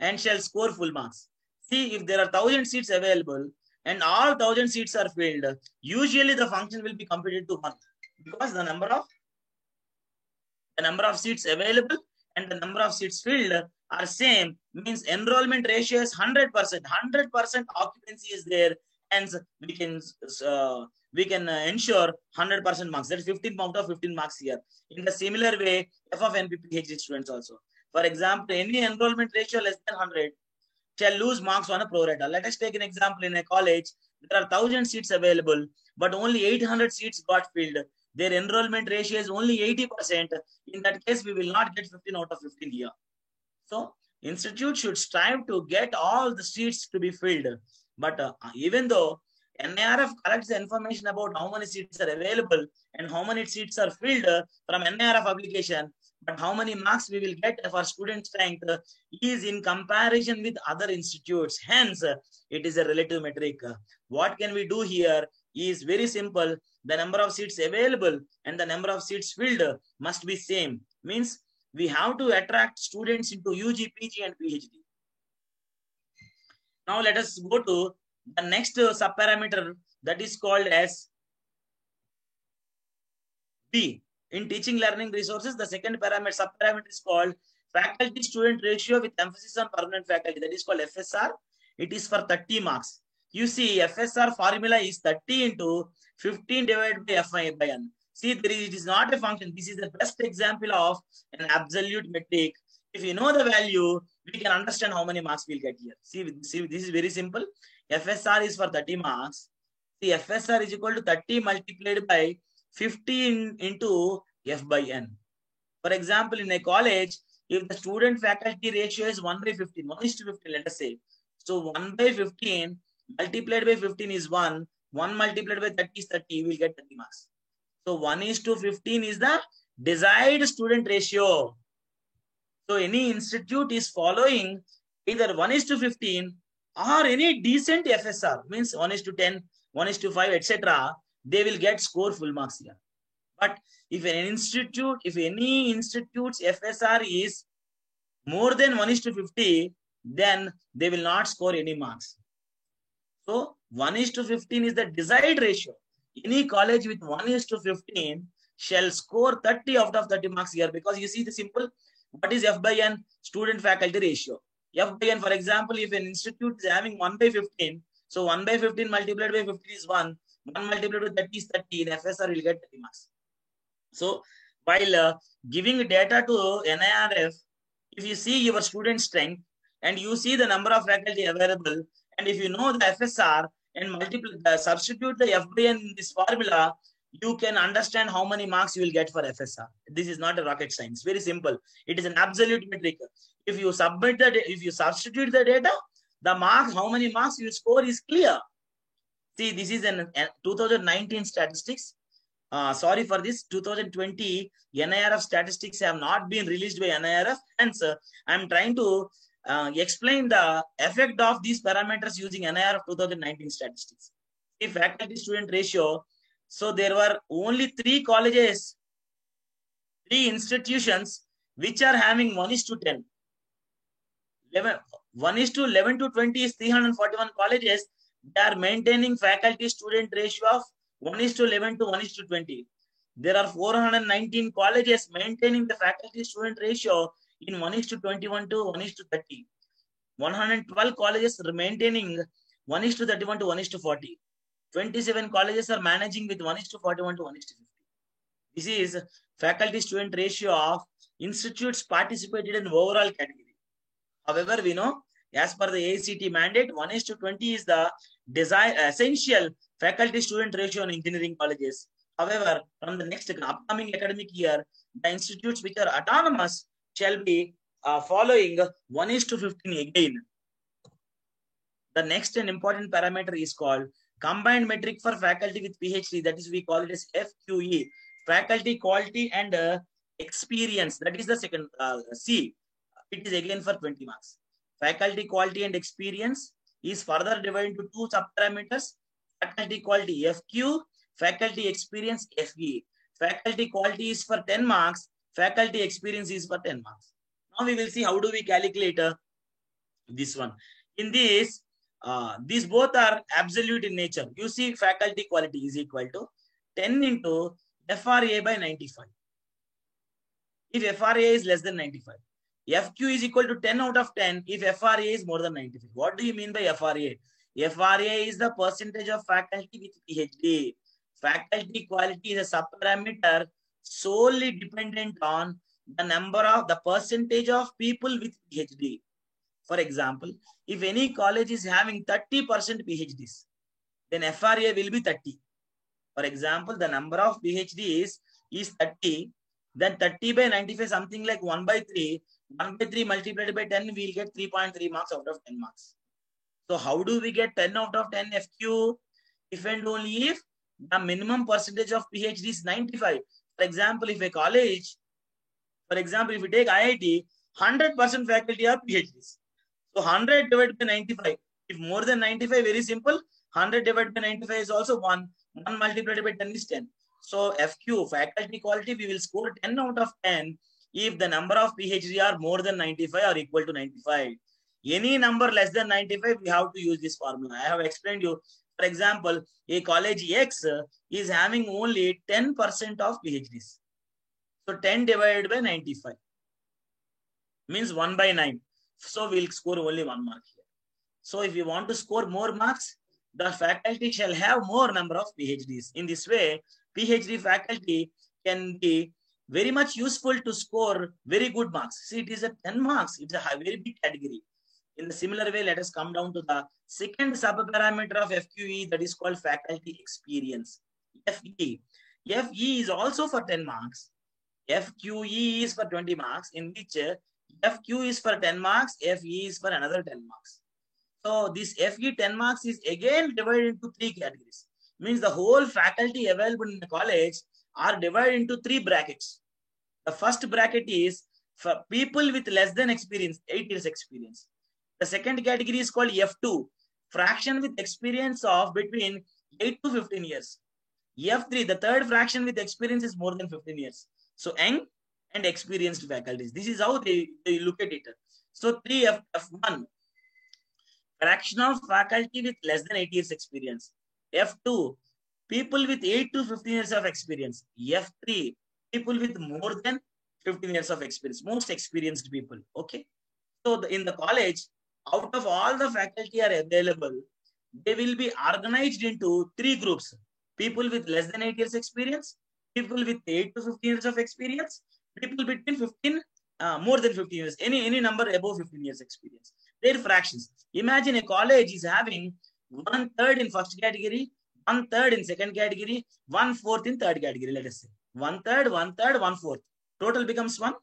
and shall score full marks. See, if there are 1,000 seats available and all 1,000 seats are filled, usually the function will be computed to 1 because the number of seats available and the number of seats filled are same, means enrollment ratio is 100%. 100% occupancy is there, and we can ensure 100% marks. That is 15 out of 15 marks here. In the similar way, F of NP PhD students also. For example, any enrollment ratio less than 100 shall lose marks on a pro rata. Let us take an example. In a college, there are 1,000 seats available, but only 800 seats got filled. Their enrollment ratio is only 80%. In that case, we will not get 15 out of 15 here. So, institute should strive to get all the seats to be filled. But even though NIRF collects the information about how many seats are available and how many seats are filled from NIRF application, but how many marks we will get for student strength is in comparison with other institutes. Hence, it is a relative metric. What can we do here is very simple. The number of seats available and the number of seats filled must be same. Means we have to attract students into UG, PG and PhD. Now let us go to the next subparameter, that is called as B. In teaching learning resources, the second subparameter is called faculty student ratio with emphasis on permanent faculty. That is called FSR. It is for 30 marks. You see, FSR formula is 30 into 15 divided by Fi by N. See, it is not a function. This is the best example of an absolute metric. If you know the value, we can understand how many marks we'll get here. See, this is very simple. FSR is for 30 marks. See, FSR is equal to 30 multiplied by 15 into F by N. For example, in a college, if the student faculty ratio is 1 by 15, 1 is to 15, let us say. So 1 by 15 multiplied by 15 is 1. 1 multiplied by 30 is 30. You will get 30 marks. So 1 is to 15 is the desired student ratio. So any institute is following either 1 is to 15 or any decent FSR, means 1 is to 10, 1 is to 5, etc. They will get score full marks here. But if any institute's FSR is more than 1 is to 50, then they will not score any marks. So 1 is to 15 is the desired ratio. Any college with 1 is to 15 shall score 30 out of 30 marks here, because you see the simple, what is F by N? Student faculty ratio. F by N, for example, if an institute is having 1 by 15, so 1 by 15 multiplied by 15 is 1. 1 multiplied by 30 is 30. In FSR, will get 30 marks. So while giving data to NIRF, if you see your student strength and you see the number of faculty available, and if you know the FSR and substitute the F by N in this formula, you can understand how many marks you will get for FSR. This is not a rocket science. Very simple. It is an absolute metric. If you substitute the data, the marks, how many marks you score is clear. See, this is an 2019 statistics. Sorry for this. 2020 NIRF statistics have not been released by NIRF. Hence, I am trying to explain the effect of these parameters using NIRF 2019 statistics. See, faculty student ratio. So there were only 3 colleges, 3 institutions which are having 1 is to 10. 1 is to 11 to 20 is 341 colleges. They are maintaining faculty student ratio of 1 is to 11 to 1 is to 20. There are 419 colleges maintaining the faculty student ratio in 1 is to 21 to 1 is to 30. 112 colleges are maintaining 1 is to 31 to 1 is to 40. 27 colleges are managing with 1 is to 41 to 1 is to 50. This is faculty student ratio of institutes participated in overall category. However, we know as per the ACT mandate, 1 is to 20 is the essential faculty student ratio in engineering colleges. However, from the next upcoming academic year, the institutes which are autonomous shall be following 1 is to 15 again. The next and important parameter is called combined metric for faculty with PhD. That is, we call it as FQE, faculty quality and experience. That is the second C. It is again for 20 marks. Faculty quality and experience is further divided into 2 subparameters. Faculty quality FQ, faculty experience FE. Faculty quality is for 10 marks. Faculty experience is for 10 marks. Now we will see how do we calculate this one. In this, these both are absolute in nature. You see, faculty quality is equal to 10 into FRA by 95. If FRA is less than 95. FQ is equal to 10 out of 10 if FRA is more than 95. What do you mean by FRA? FRA is the percentage of faculty with PhD. Faculty quality is a subparameter solely dependent on the percentage of people with PhD. For example, if any college is having 30% PhDs, then FRA will be 30. For example, the number of PhDs is 30, then 30 by 95, something like 1 by 3. 1 by 3 multiplied by 10, we'll get 3.3 marks out of 10 marks. So how do we get 10 out of 10 FQ? If and only if the minimum percentage of PhD is 95. For example, if a college, for example, if we take IIT, 100% faculty are PhDs. So 100 divided by 95. If more than 95, very simple. 100 divided by 95 is also 1. 1 multiplied by 10 is 10. So FQ, faculty quality, we will score 10 out of 10 if the number of PhD are more than 95 or equal to 95. Any number less than 95, we have to use this formula. I have explained you. For example, a college X is having only 10% of PhDs. So 10 divided by 95 means 1 by 9. So we'll score only 1 mark here. So if you want to score more marks, the faculty shall have more number of PhDs. In this way, PhD faculty can be very much useful to score very good marks. See, it is a 10 marks. It's a very big category. In the similar way, let us come down to the second subparameter of FQE, that is called faculty experience. FE. FE is also for 10 marks. FQE is for 20 marks, in which FQ is for 10 marks, FE is for another 10 marks. So this FE 10 marks is again divided into 3 categories. Means the whole faculty available in the college are divided into 3 brackets. The first bracket is for people with less than experience, 8 years experience. The second category is called F2, fraction with experience of between 8 to 15 years. F3, the third fraction with experience is more than 15 years. So young and experienced faculties. This is how they look at it. So 3F1, fraction of faculty with less than 8 years experience. F2, people with 8 to 15 years of experience. F3, people with more than 15 years of experience, most experienced people. Okay. So in the college, out of all the faculty are available, they will be organized into 3 groups. People with less than 8 years experience, people with 8 to 15 years of experience, people between 15, more than 15 years, any number above 15 years experience. Their fractions. Imagine a college is having 1/3 in first category, 1/3 in second category, 1/4 in third category, let us say. 1/3, 1/3, 1/4. Total becomes 1.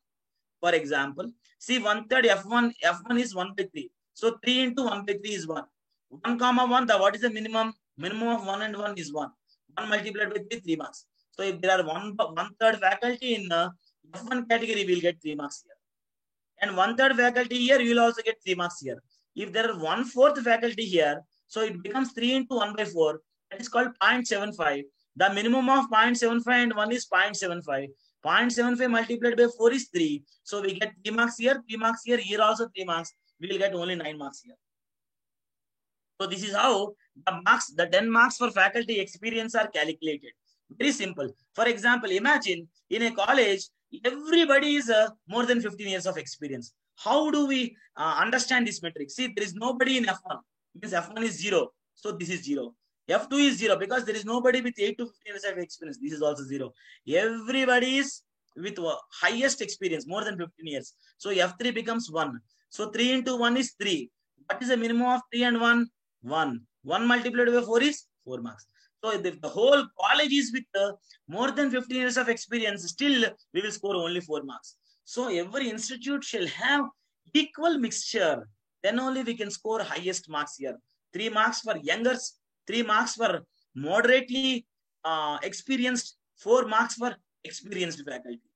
For example, see 1/3 F1 is 1 by 3. So 3 into 1 by 3 is 1. 1 comma 1, what is the minimum? Minimum of 1 and 1 is 1. 1 multiplied by 3, 3 marks. So if there are 1/3 faculty in F1 category, we will get 3 marks here. And 1/3 faculty here, you will also get 3 marks here. If there are 1/4 faculty here, so it becomes 3 into 1 by 4. That is called 0.75. The minimum of 0.75 and 1 is 0.75. 0.75 multiplied by 4 is 3. So we get 3 marks here, 3 marks here, here also 3 marks. We will get only 9 marks here. So this is how the 10 marks for faculty experience are calculated. Very simple. For example, imagine in a college, everybody is more than 15 years of experience. How do we understand this metric? See, there is nobody in F1. Because F1 is 0. So this is 0. F2 is 0 because there is nobody with 8 to 15 years of experience. This is also 0. Everybody is with highest experience, more than 15 years. So F3 becomes 1. So 3 into 1 is 3. What is the minimum of 3 and 1? 1. 1 multiplied by 4 is 4 marks. So if the whole college is with more than 15 years of experience, still we will score only 4 marks. So every institute shall have equal mixture. Then only we can score highest marks here. 3 marks for youngers, 3 marks for moderately experienced, 4 marks for experienced faculty.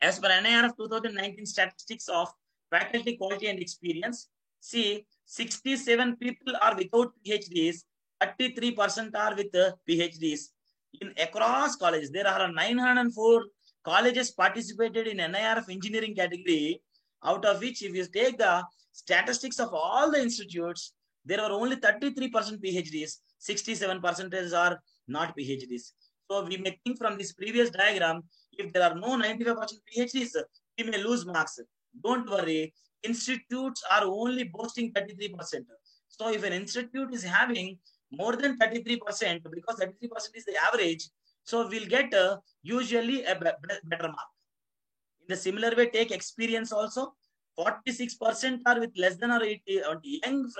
As per NIRF 2019 statistics of faculty quality and experience, see 67 people are without PhDs, 33% are with PhDs. in across colleges. There are 904 colleges participated in NIRF engineering category, out of which if you take the statistics of all the institutes, there are only 33% PhDs, 67% are not PhDs. So we may think from this previous diagram, if there are no 95% PhDs, we may lose marks. Don't worry, institutes are only boasting 33%. So if an institute is having more than 33%, because 33% is the average, so we'll get usually a better mark. In the similar way, take experience also. 46% are with less than or 80, young,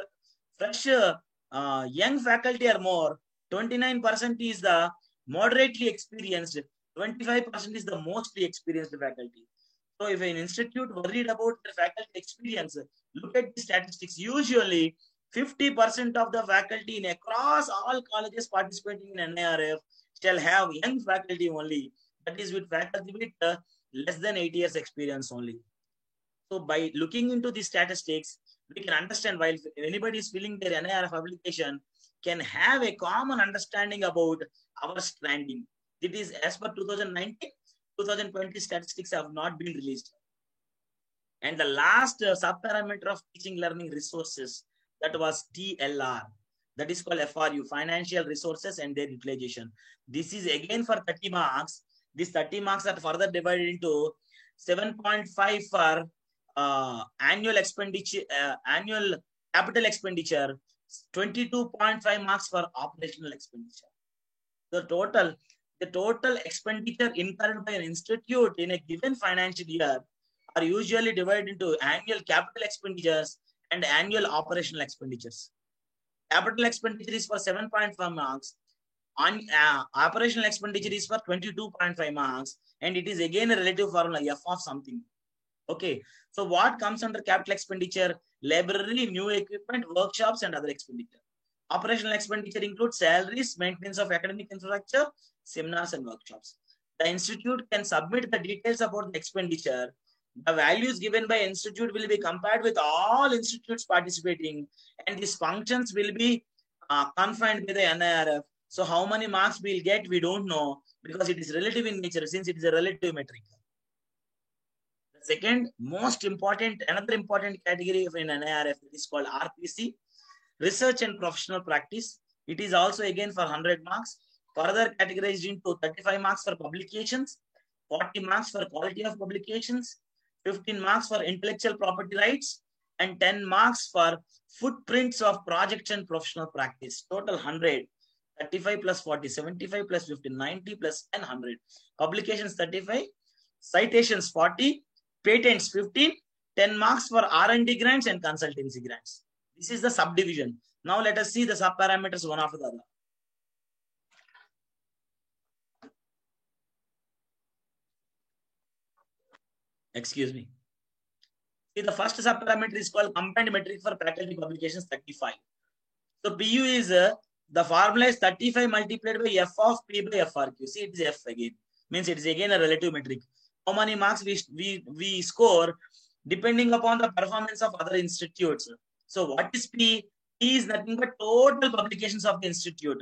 fresh, young faculty are more. 29% is the moderately experienced. 25% is the mostly experienced faculty. So if an institute worried about the faculty experience, look at the statistics. Usually 50% of the faculty in across all colleges participating in NIRF shall have young faculty only. That is with faculty with less than 8 years experience only. So by looking into the statistics, we can understand while anybody is filling their NIRF application, can have a common understanding about our standing. It is as per 2019, 2020 statistics have not been released. And the last sub-parameter of teaching learning resources, that was TLR. That is called FRU, financial resources and their utilization. This is again for 30 marks. These 30 marks are further divided into 7.5 for annual expenditure, annual capital expenditure, 22.5 marks for operational expenditure. The total expenditure incurred by an institute in a given financial year are usually divided into annual capital expenditures and annual operational expenditures. Capital expenditure is for 7.5 marks. On operational expenditure is for 22.5 marks, and it is again a relative formula, F of something. Okay, so what comes under capital expenditure? Library, new equipment, workshops, and other expenditure. Operational expenditure includes salaries, maintenance of academic infrastructure, seminars, and workshops. The institute can submit the details about the expenditure. The values given by institute will be compared with all institutes participating, and these functions will be confined by the NIRF. So how many marks we'll get, we don't know, because it is relative in nature, since it is a relative metric. The second most important, another important category of an NIRF is called RPC, research and professional practice. It is also again for 100 marks, further categorized into 35 marks for publications, 40 marks for quality of publications, 15 marks for intellectual property rights, and 10 marks for footprints of projects and professional practice. Total 100. 35 plus 40, 75 plus 15, 90 plus 10, 100. Publications 35, citations 40, patents 15, 10 marks for R&D grants and consultancy grants. This is the subdivision. Now let us see the sub-parameters one after the other. Excuse me. See, the first sub-parameter is called combined metric for faculty publications 35. So PU is the formula is 35 multiplied by F of P by FRQ. See, it is F again. Means it is again a relative metric. How many marks we score depending upon the performance of other institutes. So what is P? P is nothing but total publications of the institute.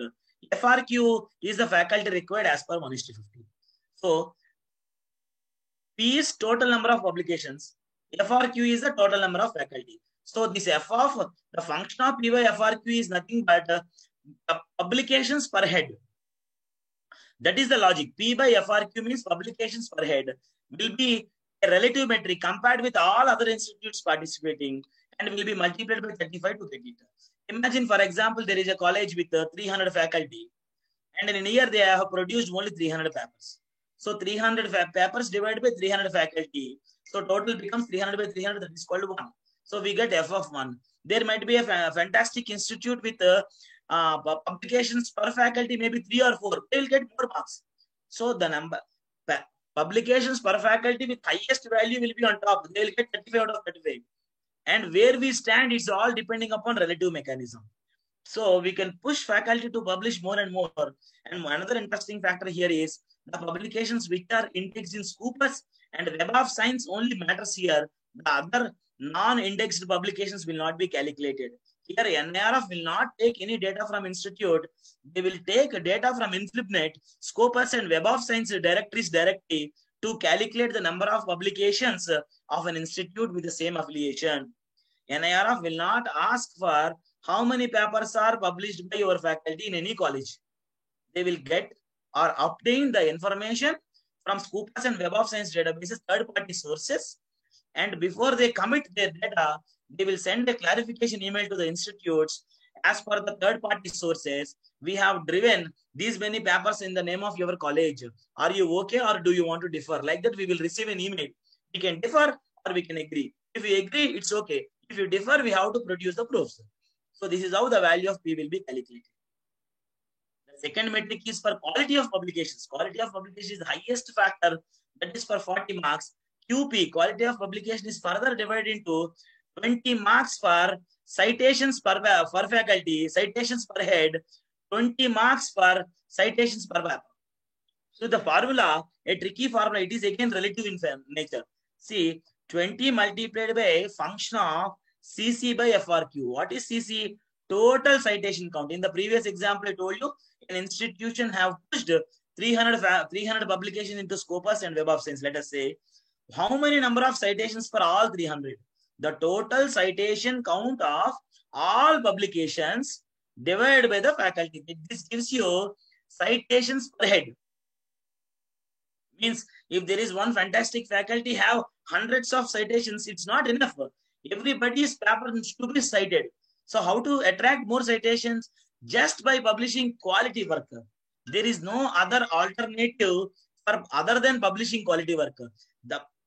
FRQ is the faculty required as per 1:50. So P is total number of publications. FRQ is the total number of faculty. So this F of the function of P by FRQ is nothing but publications per head. That is the logic. P by FRQ means publications per head will be a relative metric compared with all other institutes participating and will be multiplied by 35 to get it. Imagine, for example, there is a college with 300 faculty and in a year they have produced only 300 papers. So 300 papers divided by 300 faculty. So total becomes 300 by 300, that is called 1. So we get F of 1. There might be a fantastic institute with publications per faculty, maybe 3 or 4. They will get more marks. So the number publications per faculty with highest value will be on top. They will get 35 out of 35. And where we stand, it's all depending upon relative mechanism. So we can push faculty to publish more and more. And another interesting factor here is the publications which are indexed in Scopus and Web of Science only matters here. The other non-indexed publications will not be calculated. Here, NIRF will not take any data from institute. They will take data from InflipNet, Scopus and Web of Science directories directly to calculate the number of publications of an institute with the same affiliation. NIRF will not ask for how many papers are published by your faculty in any college. They will get or obtain the information from Scopus and Web of Science databases, third-party sources, and before they commit their data, they will send a clarification email to the institutes. As per the third-party sources, we have driven these many papers in the name of your college. Are you okay or do you want to differ? Like that, we will receive an email. We can differ or we can agree. If we agree, it's okay. If you differ, we have to produce the proofs. So this is how the value of P will be calculated. The second metric is for quality of publications. Quality of publication is the highest factor, that is for 40 marks. QP, quality of publication, is further divided into 20 marks for citations per faculty, citations per head, 20 marks for citations per paper. So the formula, a tricky formula, it is again relative in nature. See, 20 multiplied by function of CC by FRQ. What is CC? Total citation count. In the previous example, I told you, an institution have pushed 300 publications into Scopus and Web of Science. Let us say, how many number of citations for all 300? The total citation count of all publications divided by the faculty. This gives you citations per head. Means if there is one fantastic faculty have hundreds of citations, it's not enough. Everybody's paper needs to be cited. So how to attract more citations? Just by publishing quality work. There is no other alternative for other than publishing quality work.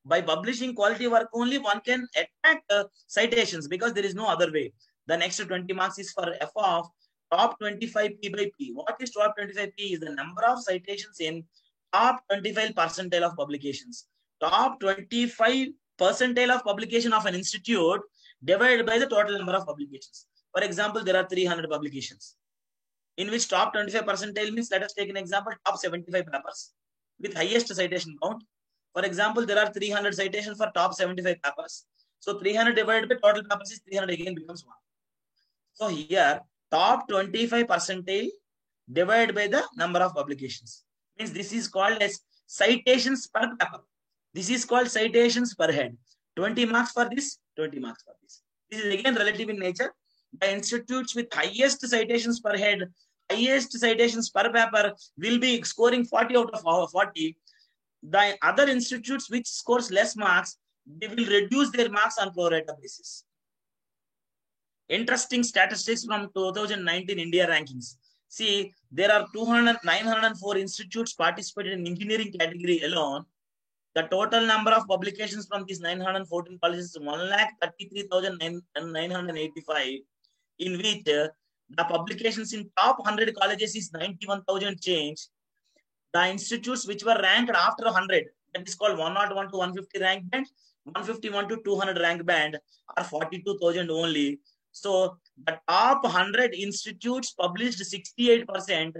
By publishing quality work only, one can attract citations because there is no other way. The next 20 marks is for F of top 25 P by P. What is top 25 P? Is the number of citations in top 25 percentile of publications. Top 25 percentile of publication of an institute divided by the total number of publications. For example, there are 300 publications, in which top 25 percentile means, let us take an example, top 75 papers with highest citation count. For example, there are 300 citations for top 75 papers. So 300 divided by total papers is 300 again becomes 1. So here, top 25 percentile divided by the number of publications. Means this is called as citations per paper. This is called citations per head. 20 marks for this, 20 marks for this. This is again relative in nature. The institutes with highest citations per head, highest citations per paper will be scoring 40 out of 40. The other institutes which scores less marks, they will reduce their marks on pro rata basis. Interesting statistics from 2019 India rankings. See, there are 904 institutes participated in engineering category alone. The total number of publications from these 914 colleges is 1,33,985, in which the publications in top 100 colleges is 91,000 change. The institutes which were ranked after 100, that is called 101 to 150 rank band, 151 to 200 rank band, are 42,000 only. So the top 100 institutes published 68%.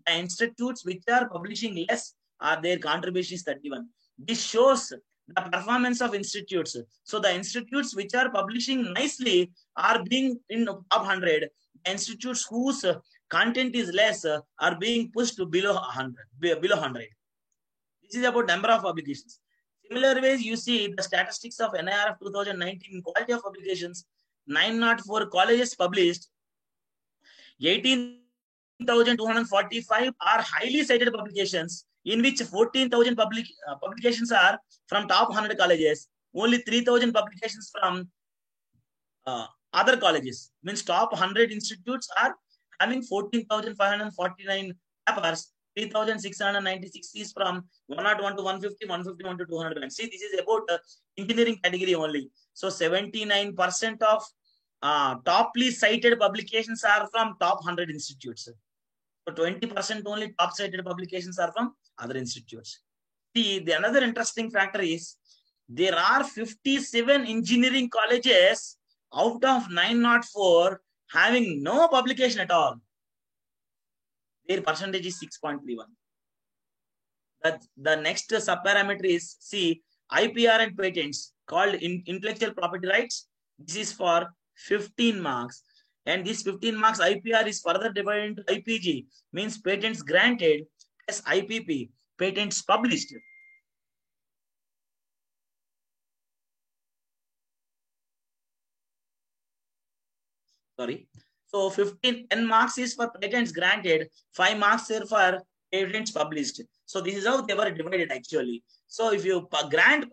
The institutes which are publishing less, their contribution is 31. This shows the performance of institutes. So the institutes which are publishing nicely are being in top 100. The institutes whose content is less are being pushed to below 100. This is about number of publications. Similar ways, you see the statistics of NIRF 2019 quality of publications. 904 colleges published, 18,245 are highly cited publications, in which 14,000 publications are from top 100 colleges. Only 3,000 publications from other colleges. Means top 100 institutes are having 14,549 papers. 3,696 is from 101 to 150, 151 to 200. See, this is about engineering category only. So 79% of toply cited publications are from top 100 institutes. So 20% only top cited publications are from other institutes. See, the another interesting factor is there are 57 engineering colleges out of 904 having no publication at all. Their percentage is 6.31. The next subparameter is, see, IPR and patents called intellectual property rights. This is for 15 marks. And this 15 marks IPR is further divided into IPG, means patents granted, plus IPP, patents published. Sorry. So 10 marks is for patents granted, 5 marks are for patents published. So this is how they were divided actually. So if you grant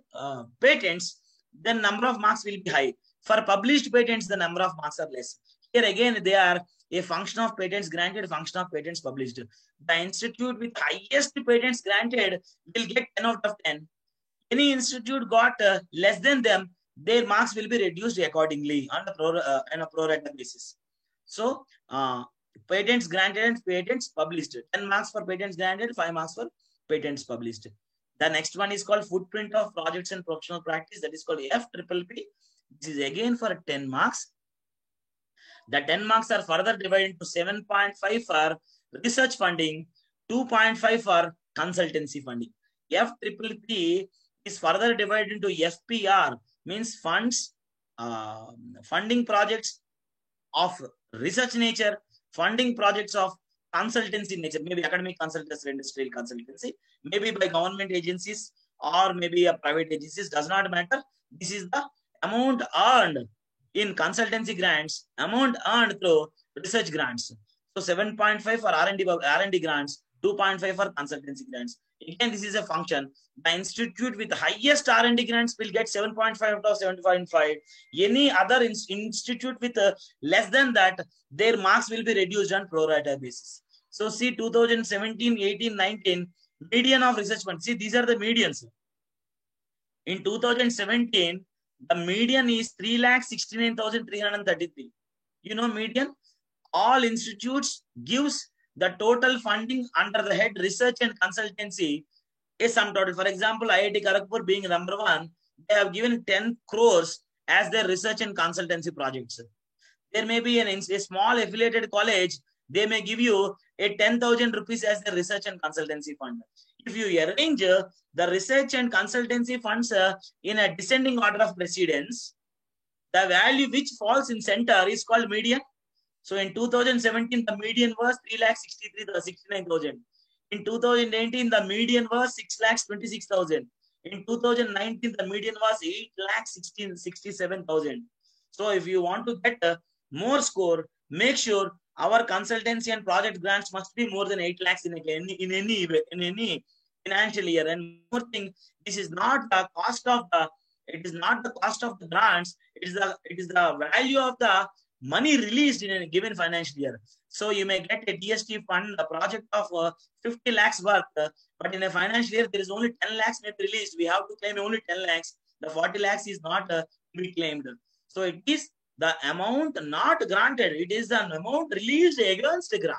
patents, then number of marks will be high. For published patents, the number of marks are less. Here again, they are a function of patents granted, function of patents published. The institute with highest patents granted will get 10 out of 10. Any institute got less than them, their marks will be reduced accordingly on a pro rata basis. So, patents granted and patents published. 10 marks for patents granted, 5 marks for patents published. The next one is called footprint of projects and professional practice. That is called FPPP. This is again for 10 marks. The 10 marks are further divided into 7.5 for research funding, 2.5 for consultancy funding. FPPP is further divided into FPR, means funds, funding projects of research nature, funding projects of consultancy nature, maybe academic consultancy, industrial consultancy, maybe by government agencies or maybe a private agencies, does not matter. This is the amount earned in consultancy grants, amount earned through research grants. So 7.5 for R&D grants, 2.5 for consultancy grants. Again, this is a function. The institute with the highest R&D grants will get 7.5 out of 7.5. Any other institute with less than that, their marks will be reduced on pro rata basis. So see 2017, 18, 19, median of research funds. See, these are the medians. In 2017, the median is 3,69,333. You know median? All institutes gives the total funding under the head research and consultancy is sum total. For example, IIT Kharagpur being number 1, they have given 10 crores as their research and consultancy projects. There may be a small affiliated college, they may give you a 10,000 rupees as their research and consultancy fund. If you arrange the research and consultancy funds in a descending order of precedence, the value which falls in center is called median. So in 2017, the median was 3,69,000. In 2019, the median was 6,26,000. In 2019, the median was 8,67,000. So if you want to get more score, make sure our consultancy and project grants must be more than 8 lakhs in any financial year. And more thing, this is not the cost of the, it is not the cost of the grants. It is the value of the money released in a given financial year. So you may get a DST fund, a project of 50 lakhs worth, but in a financial year, there is only 10 lakhs may be released. We have to claim only 10 lakhs. The 40 lakhs is not to be claimed. So it is the amount not granted. It is the amount released against a grant.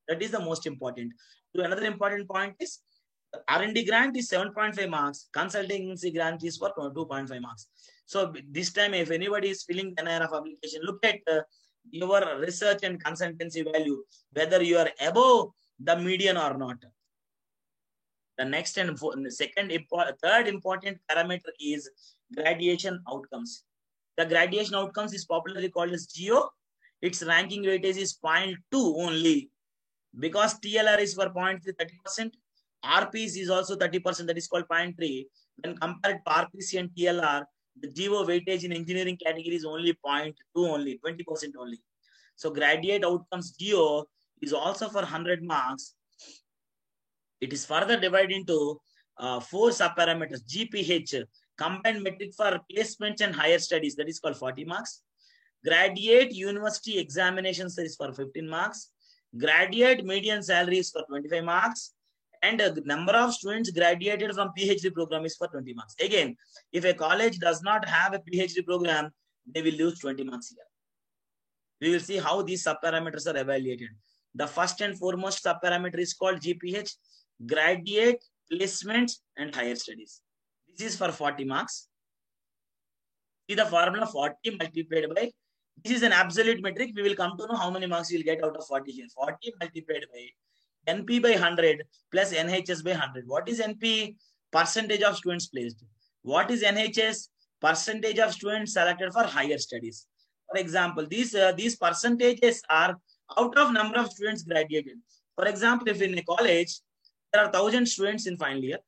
That is the most important. So another important point is R&D grant is 7.5 marks. Consultancy grant is for 2.5 marks. So this time, if anybody is filling the NIRF application, look at your research and consultancy value, whether you are above the median or not. The next and third important parameter is graduation outcomes. The graduation outcomes is popularly called as GO. Its ranking weightage is 0.2 only, because TLR is for 0.30%. RPs is also 30%, that is called 0.3. When compared to RPC and TLR, the GO weightage in engineering category is only 0.2 only, 20% only. So graduate outcomes GO is also for 100 marks. It is further divided into 4 subparameters. GPH, combined metric for placements and higher studies, that is called 40 marks. Graduate university examinations is for 15 marks. Graduate median salary is for 25 marks. And the number of students graduated from PhD program is for 20 marks. Again, if a college does not have a PhD program, they will lose 20 marks here. We will see how these subparameters are evaluated. The first and foremost subparameter is called GPH, graduate, placements, and higher studies. This is for 40 marks. See the formula 40 multiplied by, this is an absolute metric. We will come to know how many marks you will get out of 40 here. 40 multiplied by NP by 100 plus NHS by 100. What is NP? Percentage of students placed. What is NHS? Percentage of students selected for higher studies. For example, these percentages are out of number of students graduated. For example, if in a college there are 1,000 students in final year,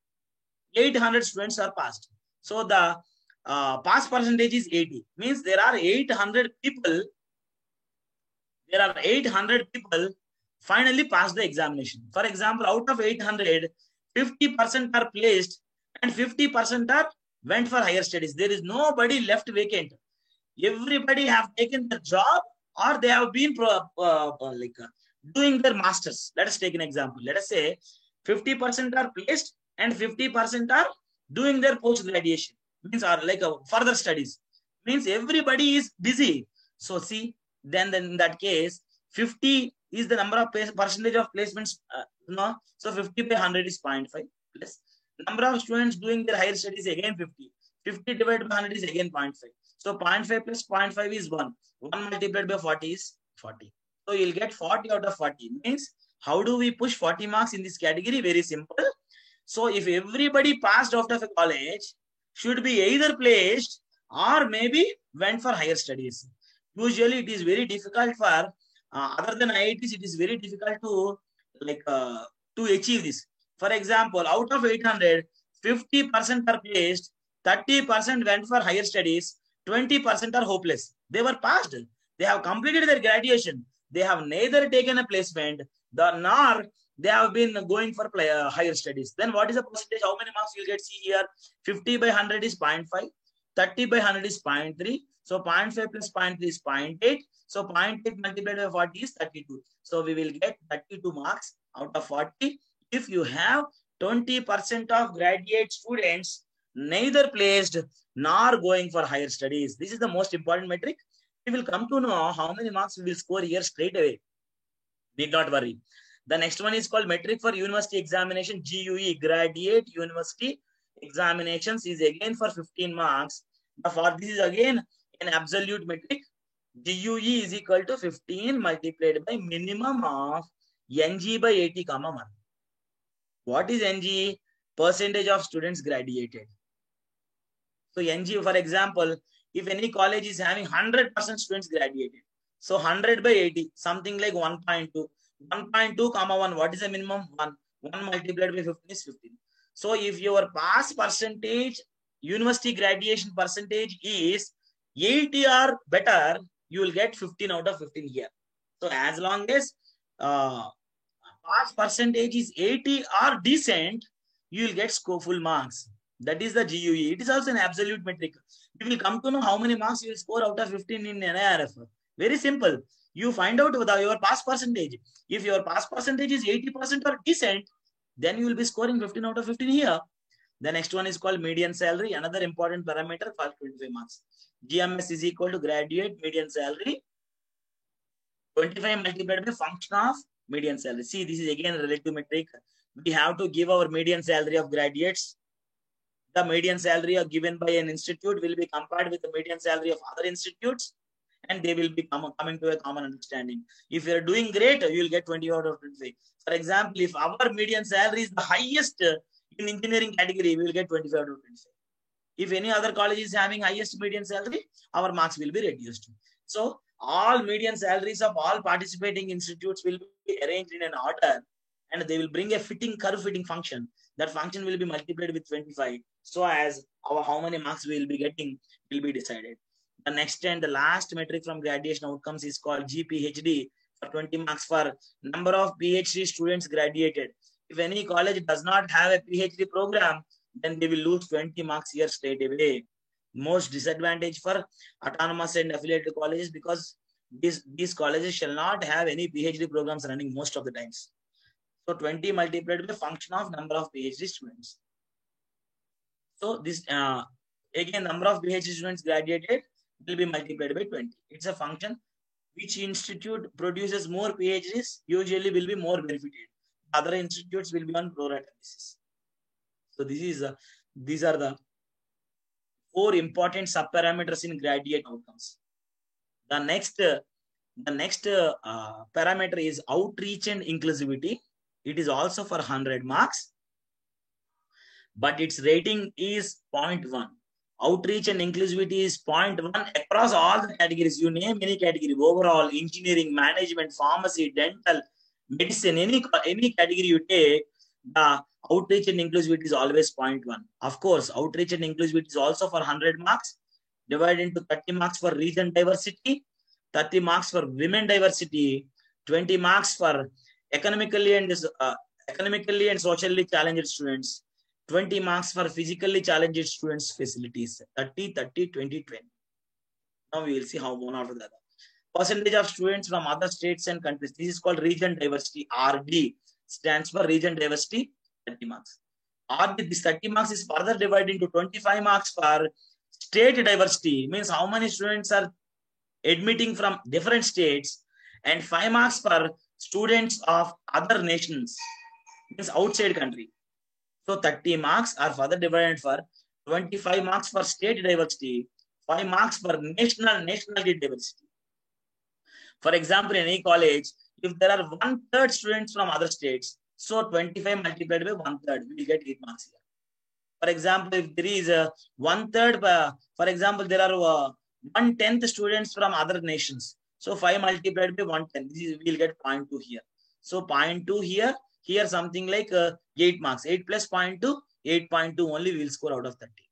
800 students are passed. So the pass percentage is 80. Means there are 800 people. There are 800 people finally passed the examination. For example, out of 800, 50% are placed and 50% are went for higher studies. There is nobody left vacant. Everybody have taken the job or they have been doing their masters. Let us take an example. Let us say 50% are placed and 50% are doing their post graduation. Means are like further studies. Means everybody is busy. So see, then in that case, 50 is the number of percentage of placements. So 50 by 100 is 0.5 plus number of students doing their higher studies again 50. 50 divided by 100 is again 0.5. So 0.5 plus 0.5 is 1. 1 multiplied by 40 is 40. So you'll get 40 out of 40. Means how do we push 40 marks in this category? Very simple. So if everybody passed out of a college, should be either placed or maybe went for higher studies. Usually it is very difficult for other than IITs, it is very difficult to achieve this. For example, out of 800, 50% are placed, 30% went for higher studies, 20% are hopeless. They were passed. They have completed their graduation. They have neither taken a placement nor they have been going for higher studies. Then what is the percentage? How many marks you'll get? See here, 50 by 100 is 0.5, 30 by 100 is 0.3. So 0.5 plus 0.3 is 0.8. So 0.8 multiplied by 40 is 32. So we will get 32 marks out of 40. If you have 20% of graduate students neither placed nor going for higher studies. This is the most important metric. We will come to know how many marks we will score here straight away. Need not worry. The next one is called metric for university examination, GUE, graduate university examinations is again for 15 marks. For this is again an absolute metric. GUE is equal to 15 multiplied by minimum of NG by 80, 1. What is NG? Percentage of students graduated. So NG, for example, if any college is having 100% students graduated, so 100 by 80, something like 1.2. 1.2, 1. What is the minimum? 1. 1 multiplied by 15 is 15. So if your pass percentage, university graduation percentage is 80 or better, you will get 15 out of 15 here. So as long as pass percentage is 80 or decent, you will get full marks. That is the GUE. It is also an absolute metric. You will come to know how many marks you will score out of 15 in NIRF. Very simple. You find out your pass percentage. If your pass percentage is 80% or decent, then you will be scoring 15 out of 15 here. The next one is called median salary, another important parameter for 25 marks. GMS is equal to graduate median salary. 25 multiplied by function of median salary. See, this is again a relative metric. We have to give our median salary of graduates. The median salary given by an institute will be compared with the median salary of other institutes, and they will be coming to a common understanding. If you are doing great, you will get 20 out of 25. For example, if our median salary is the highest in engineering category, we will get 25 out of 25. If any other college is having highest median salary, our marks will be reduced. So all median salaries of all participating institutes will be arranged in an order, and they will bring a curve fitting function. That function will be multiplied with 25. So as how many marks we will be getting will be decided. The next and the last metric from graduation outcomes is called GPHD for 20 marks for number of PhD students graduated. If any college does not have a PhD program, then they will lose 20 marks here straight away. Most disadvantage for autonomous and affiliated colleges, because these colleges shall not have any PhD programs running most of the times. So 20 multiplied by function of number of PhD students. So this again number of PhD students graduated will be multiplied by 20. It's a function. Which institute produces more PhDs usually will be more benefited. Other institutes will be on pro rata basis. So these are the 4 important subparameters in graduate outcomes. The next parameter is outreach and inclusivity. It is also for 100 marks, but its rating is 0.1. Outreach and inclusivity is 0.1 across all the categories. You name any category, overall, engineering, management, pharmacy, dental, medicine, any category you take, the outreach and inclusivity is always 0.1. Of course, outreach and inclusivity is also for 100 marks, divided into 30 marks for region diversity, 30 marks for women diversity, 20 marks for economically and socially challenged students, 20 marks for physically challenged students facilities, 30, 30, 20, 20. Now we will see how one after the other. Percentage of students from other states and countries. This is called region diversity. RD stands for region diversity, 30 marks. RD, this 30 marks is further divided into 25 marks for state diversity. Means how many students are admitting from different states, and 5 marks for students of other nations, means outside country. So 30 marks are further divided for 25 marks for state diversity, 5 marks for nationality diversity. For example, in any college, if there are 1/3 students from other states, so 25 multiplied by 1/3, we will get 8 marks here. For example, if there is 1/3, for example, there are 1/10 students from other nations, so 5 multiplied by 1/10, we will get 0.2 here. So 0.2 here. Here something like 8 marks. 8 plus 0.2, 8.2 only we will score out of 30.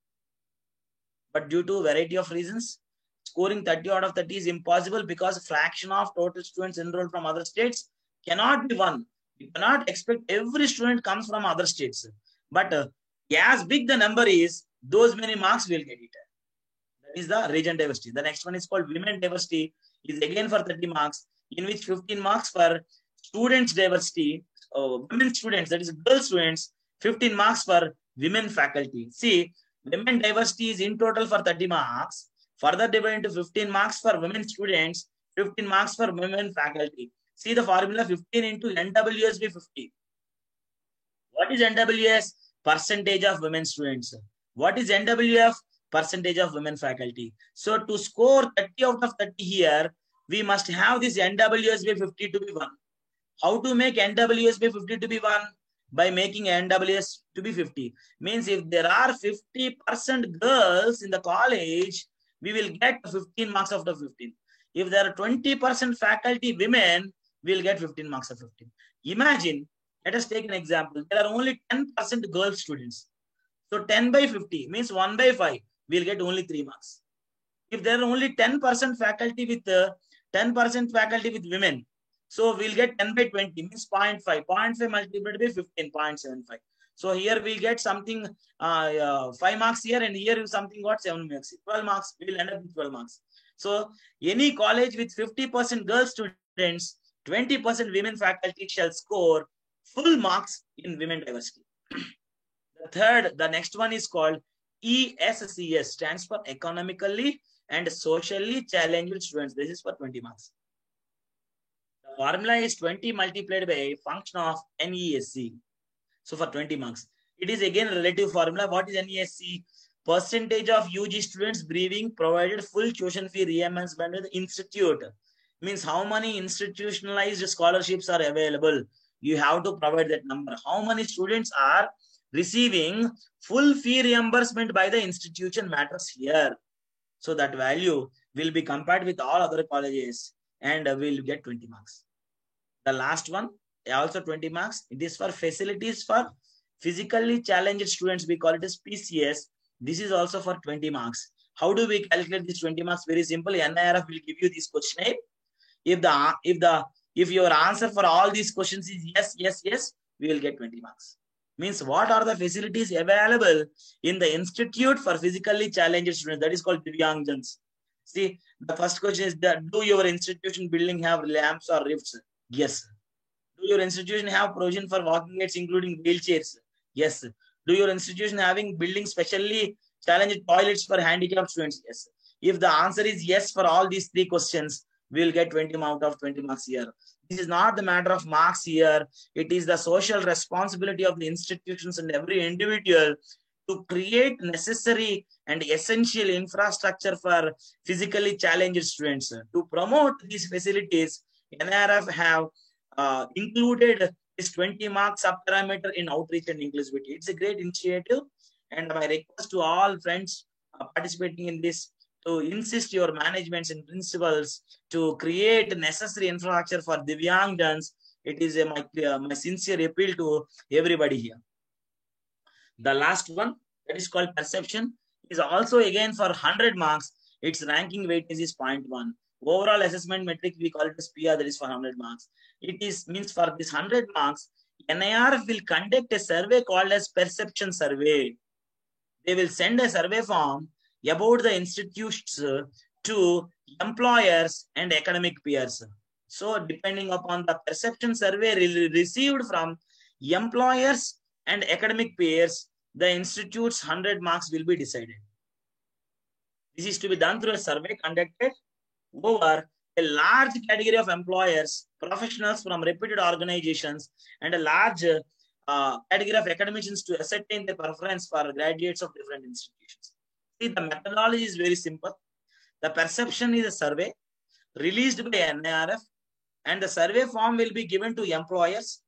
But due to variety of reasons, scoring 30 out of 30 is impossible because fraction of total students enrolled from other states cannot be 1. You cannot expect every student comes from other states. But as big the number is, those many marks will get it. That is the region diversity. The next one is called women diversity. Is again for 30 marks, in which 15 marks for students diversity. Women students, that is girl students, 15 marks for women faculty. See, women diversity is in total for 30 marks, further divided into 15 marks for women students, 15 marks for women faculty. See the formula, 15 into NWS by 50. What is NWS? Percentage of women students. What is NWF? Percentage of women faculty. So to score 30 out of 30 here, we must have this NWS by 50 to be 1. How to make NWS by 50 to be 1? By making NWS to be 50. Means if there are 50% girls in the college, we will get 15 marks out of 15. If there are 20% faculty women, we will get 15 marks of 15. Imagine, let us take an example. There are only 10% girl students. So 10 by 50 means 1 by 5. We will get only 3 marks. If there are only 10% faculty with 10% faculty with women, so we'll get 10 by 20 means 0.5. 0.5 multiplied by 15, 0.75. So here we'll get something 5 marks here, and here something got 7 marks. 12 marks, we will end up with 12 marks. So any college with 50% girl students, 20% women faculty shall score full marks in women diversity. The next one is called ESCS, stands for economically and socially challenged students. This is for 20 marks. The formula is 20 multiplied by a function of NESC. So for 20 marks, it is again a relative formula. What is NESC? Percentage of UG students being provided full tuition fee reimbursement with the institute. Means how many institutionalized scholarships are available. You have to provide that number. How many students are receiving full fee reimbursement by the institution matters here. So that value will be compared with all other colleges and will get 20 marks. The last one, also 20 marks. It is for facilities for physically challenged students. We call it as PCS. This is also for 20 marks. How do we calculate this 20 marks? Very simple. NIRF will give you this questionnaire. If your answer for all these questions is yes, yes, yes, we will get 20 marks. Means what are the facilities available in the institute for physically challenged students? That is called Divyangjans. See, the first question is that do your institution building have lamps or lifts? Yes. Do your institution have provision for walking aids including wheelchairs? Yes. Do your institution having building specially challenged toilets for handicapped students? Yes. If the answer is yes for all these 3 questions, we will get 20 out of 20 marks here. This is not the matter of marks here. It is the social responsibility of the institutions and every individual to create necessary and essential infrastructure for physically challenged students. To promote these facilities, NIRF have included this 20 mark subparameter in outreach and inclusivity. It's a great initiative, and my request to all friends participating in this, to insist your managements and principals to create necessary infrastructure for Divyangdans. It is my sincere appeal to everybody here. The last one, that is called perception, is also again for 100 marks. Its ranking weightage is 0.1. Overall assessment metric, we call it as PR, that is for 100 marks. It is means for this 100 marks, NIRF will conduct a survey called as perception survey. They will send a survey form about the institutes to employers and academic peers. So depending upon the perception survey received from employers and academic peers, the institute's 100 marks will be decided. This is to be done through a survey conducted over a large category of employers, professionals from reputed organizations, and a large category of academicians to ascertain the preference for graduates of different institutions. See, the methodology is very simple. The perception is a survey released by NIRF, and the survey form will be given to employers.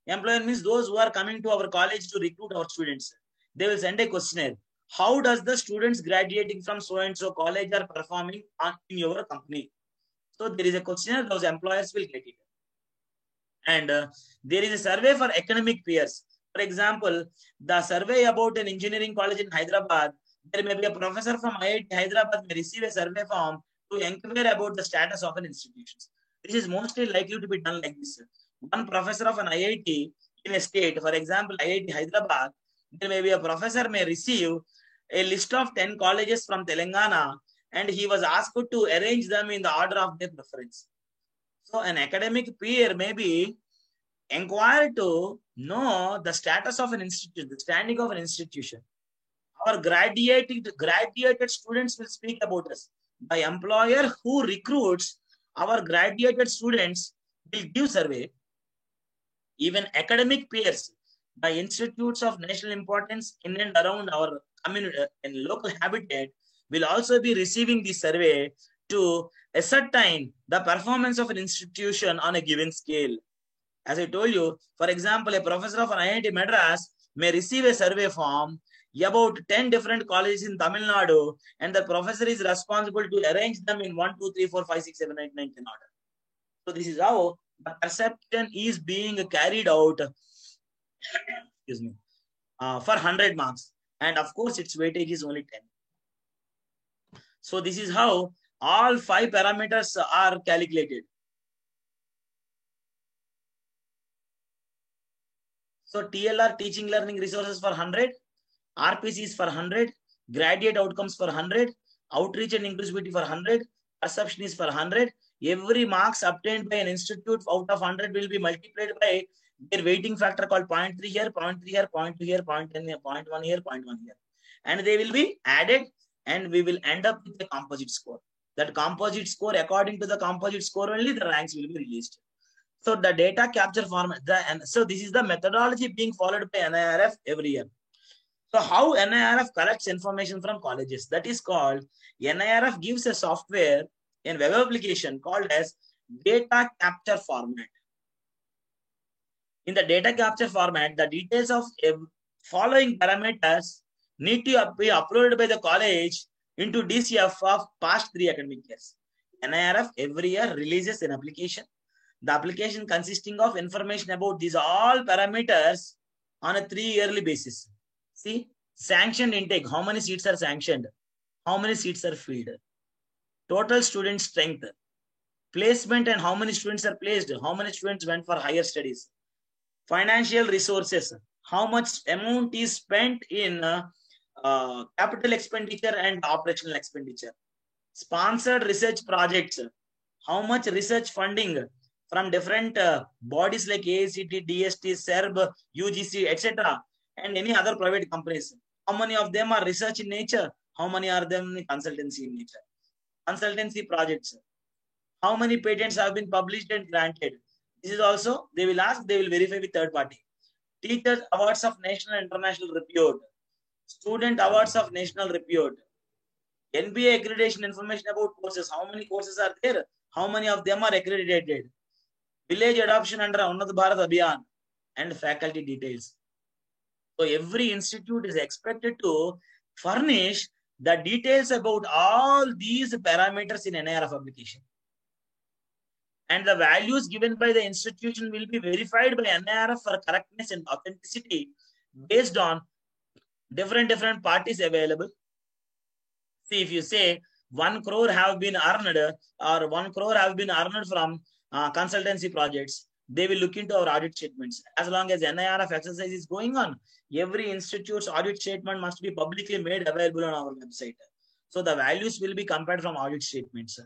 Employer means those who are coming to our college to recruit our students. They will send a questionnaire. How does the students graduating from so-and-so college are performing in your company? So there is a questionnaire, those employers will get it. And there is a survey for academic peers. For example, the survey about an engineering college in Hyderabad, there may be a professor from IIT Hyderabad may receive a survey form to inquire about the status of an institution. This is mostly likely to be done like this. One professor of an IIT in a state, for example, IIT Hyderabad, there may be a professor may receive a list of 10 colleges from Telangana, and he was asked to arrange them in the order of their preference. So an academic peer may be inquired to know the status of an institution, the standing of an institution. Our graduated students will speak about us. The employer who recruits our graduated students will give survey. Even academic peers, the institutes of national importance in and around our community and local habitat, will also be receiving the survey to ascertain the performance of an institution on a given scale. As I told you, for example, a professor of an IIT Madras may receive a survey form about 10 different colleges in Tamil Nadu, and the professor is responsible to arrange them in 1, 2, 3, 4, 5, 6, 7, 8, 9, 10 order. So this is how the perception is being carried out excuse me, for 100 marks. And of course, its weightage is only 10. So this is how all 5 parameters are calculated. So TLR, teaching learning resources for 100, RPCs for 100, graduate outcomes for 100, outreach and inclusivity for 100, perception is for 100. Every marks obtained by an institute out of 100 will be multiplied by their weighting factor called 0.3 here, 0.3 here, 0.2 here, 0.10 here, 0.1 here, 0.1 here. And they will be added, and we will end up with a composite score. That composite score, according to the composite score only, the ranks will be released. So the data capture format, so this is the methodology being followed by NIRF every year. So how NIRF collects information from colleges? That is called, NIRF gives a software in web application called as data capture format. In the data capture format, the details of following parameters need to be uploaded by the college into DCF of past 3 academic years. NIRF every year releases an application. The application consisting of information about these all parameters on a 3-yearly basis. See, sanctioned intake, how many seats are sanctioned, how many seats are filled, total student strength, placement and how many students are placed, how many students went for higher studies, financial resources, how much amount is spent in capital expenditure and operational expenditure, sponsored research projects, how much research funding from different bodies like AICT, DST, SERB, UGC, etc., and any other private companies. How many of them are research in nature? How many are them consultancy in nature? Consultancy projects. How many patents have been published and granted? This is also, they will ask, they will verify with third party. Teachers awards of national and international repute. Student awards of national repute. NBA accreditation information about courses. How many courses are there? How many of them are accredited? Village adoption under Unnat Bharat Abhiyan, and faculty details. So every institute is expected to furnish the details about all these parameters in NIRF application. And the values given by the institution will be verified by NIRF for correctness and authenticity based on different parties available. See, if you say 1 crore have been earned or 1 crore have been earned from consultancy projects, they will look into our audit statements. As long as NIRF exercise is going on, every institute's audit statement must be publicly made available on our website. So the values will be compared from audit statements.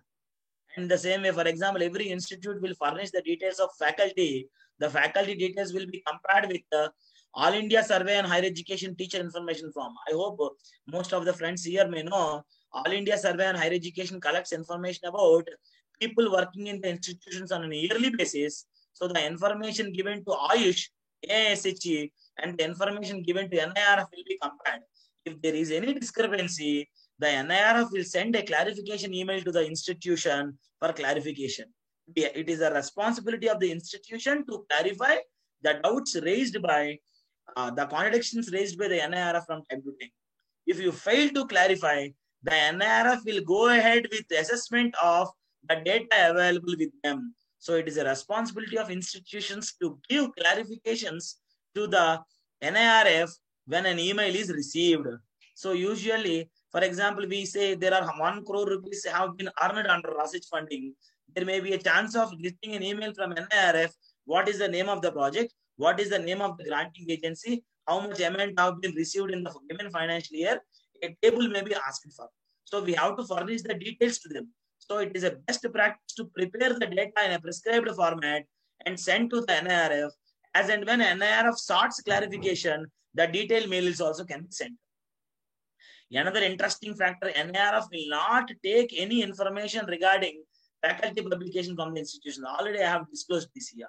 In the same way, for example, every institute will furnish the details of faculty. The faculty details will be compared with the All India Survey and Higher Education Teacher Information Form. I hope most of the friends here may know All India Survey and Higher Education collects information about people working in the institutions on a yearly basis. So the information given to Ayush, AISHE, and the information given to NIRF will be compared. If there is any discrepancy, the NIRF will send a clarification email to the institution for clarification. It is a responsibility of the institution to clarify the doubts raised by the contradictions raised by the NIRF from time to time. If you fail to clarify, the NIRF will go ahead with the assessment of the data available with them. So it is a responsibility of institutions to give clarifications to the NIRF when an email is received. So usually, for example, we say there are 1 crore rupees have been earned under research funding. There may be a chance of getting an email from NIRF. What is the name of the project? What is the name of the granting agency? How much amount have been received in the given financial year? A table may be asked for. So we have to furnish the details to them. So it is a best practice to prepare the data in a prescribed format and send to the NIRF. As and when NIRF starts clarification, the detailed mails also can be sent. Another interesting factor, NIRF will not take any information regarding faculty publication from the institution. Already I have disclosed this here.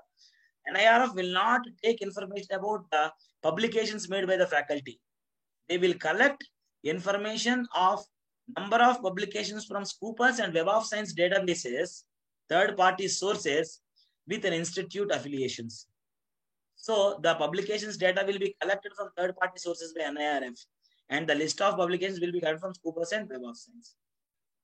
NIRF will not take information about the publications made by the faculty. They will collect information of number of publications from Scopus and Web of Science databases, third-party sources with an institute affiliations. So the publications data will be collected from third-party sources by NIRF, and the list of publications will be collected from Scopus and Web of Science.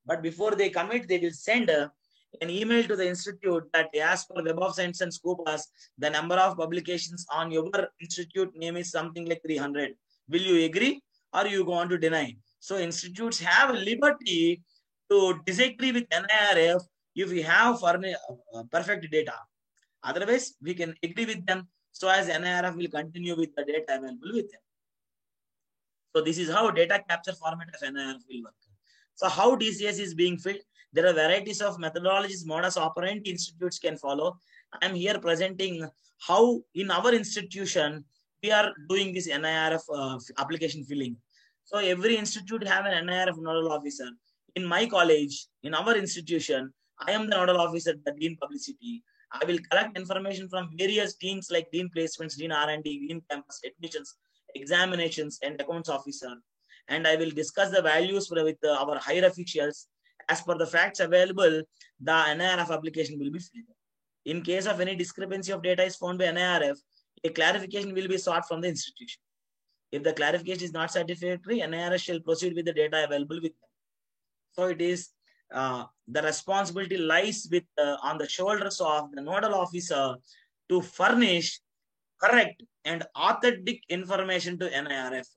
But before they commit, they will send an email to the institute that as per Web of Science and Scopus, the number of publications on your institute name is something like 300. Will you agree or you want to deny? So institutes have a liberty to disagree with NIRF if we have perfect data. Otherwise, we can agree with them so as NIRF will continue with the data available with them. So this is how data capture format of NIRF will work. So how DCS is being filled? There are varieties of methodologies, modus operandi institutes can follow. I am here presenting how in our institution we are doing this NIRF application filling. So every institute have an NIRF nodal officer. In my college, in our institution, I am the nodal officer, the Dean Publicity. I will collect information from various teams like Dean Placements, Dean R&D, Dean Campus, Admissions, Examinations, and Accounts Officer. And I will discuss the values with our higher officials. As per the facts available, the NIRF application will be filled. In case of any discrepancy of data is found by NIRF, a clarification will be sought from the institution. If the clarification is not satisfactory, NIRF shall proceed with the data available with them. So it is the responsibility lies with on the shoulders of the nodal officer to furnish correct and authentic information to NIRF.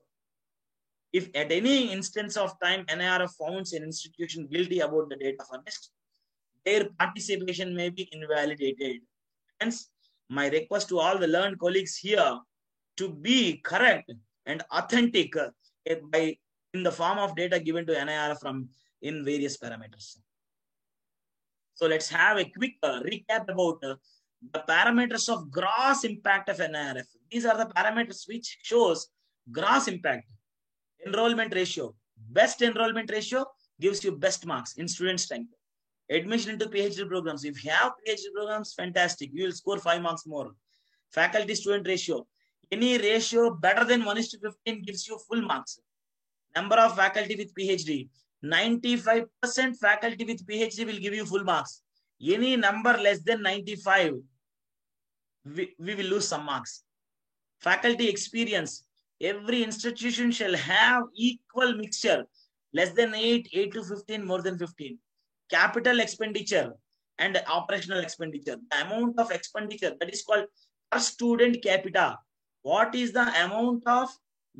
If at any instance of time NIRF finds an institution guilty about the data furnished, their participation may be invalidated. Hence, my request to all the learned colleagues here to be correct and authentic in the form of data given to NIRF from in various parameters. So let's have a quick recap about the parameters of gross impact of NIRF. These are the parameters which shows gross impact. Enrollment ratio. Best enrollment ratio gives you best marks in student strength. Admission into PhD programs. If you have PhD programs, fantastic. You will score 5 marks more. Faculty student ratio. Any ratio better than 1:15 gives you full marks. Number of faculty with PhD. 95% faculty with PhD will give you full marks. Any number less than 95, we will lose some marks. Faculty experience. Every institution shall have equal mixture Less than 8, 8 to 15, more than 15. Capital expenditure and operational expenditure. The amount of expenditure that is called per student capita. What is the amount of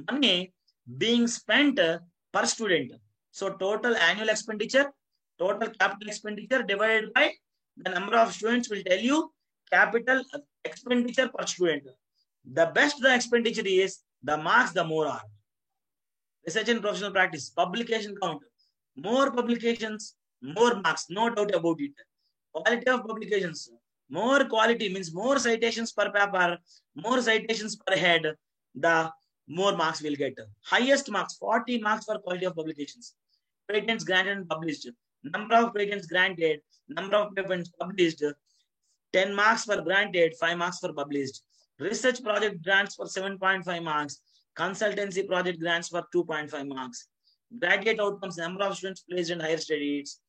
money being spent per student? So total annual expenditure, total capital expenditure divided by the number of students will tell you capital expenditure per student. The best the expenditure is, the marks the more are. Research and professional practice, publication count. More publications, more marks, no doubt about it. Quality of publications, more quality means more citations per paper, more citations per head, the more marks will get. Highest marks, 40 marks for quality of publications. Patents granted and published. Number of patents granted, number of patents published, 10 marks for granted, 5 marks for published. Research project grants for 7.5 marks. Consultancy project grants for 2.5 marks. Graduate outcomes, number of students placed in higher studies.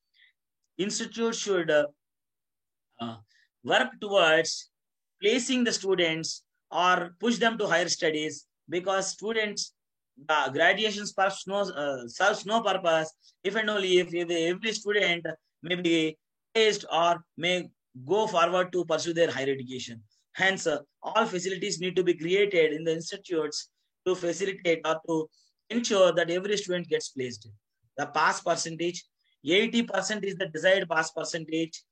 Institute should work towards placing the students or push them to higher studies, because students, the graduation serves no purpose if and only if every student may be placed or may go forward to pursue their higher education. Hence, all facilities need to be created in the institutes to facilitate or to ensure that every student gets placed. The pass percentage, 80% is the desired pass percentage.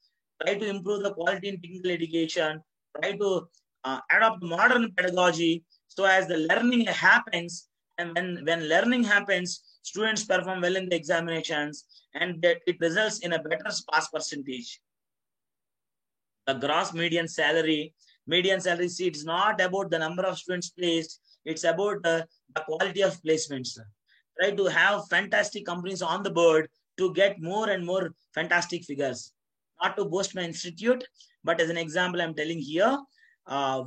Try to improve the quality in technical education. Try to adopt modern pedagogy so as the learning happens. And when learning happens, students perform well in the examinations and that it results in a better pass percentage. The gross median salary see, it's not about the number of students placed. It's about the quality of placements. Try to have fantastic companies on the board to get more and more fantastic figures. Not to boast my institute, but as an example, I'm telling here,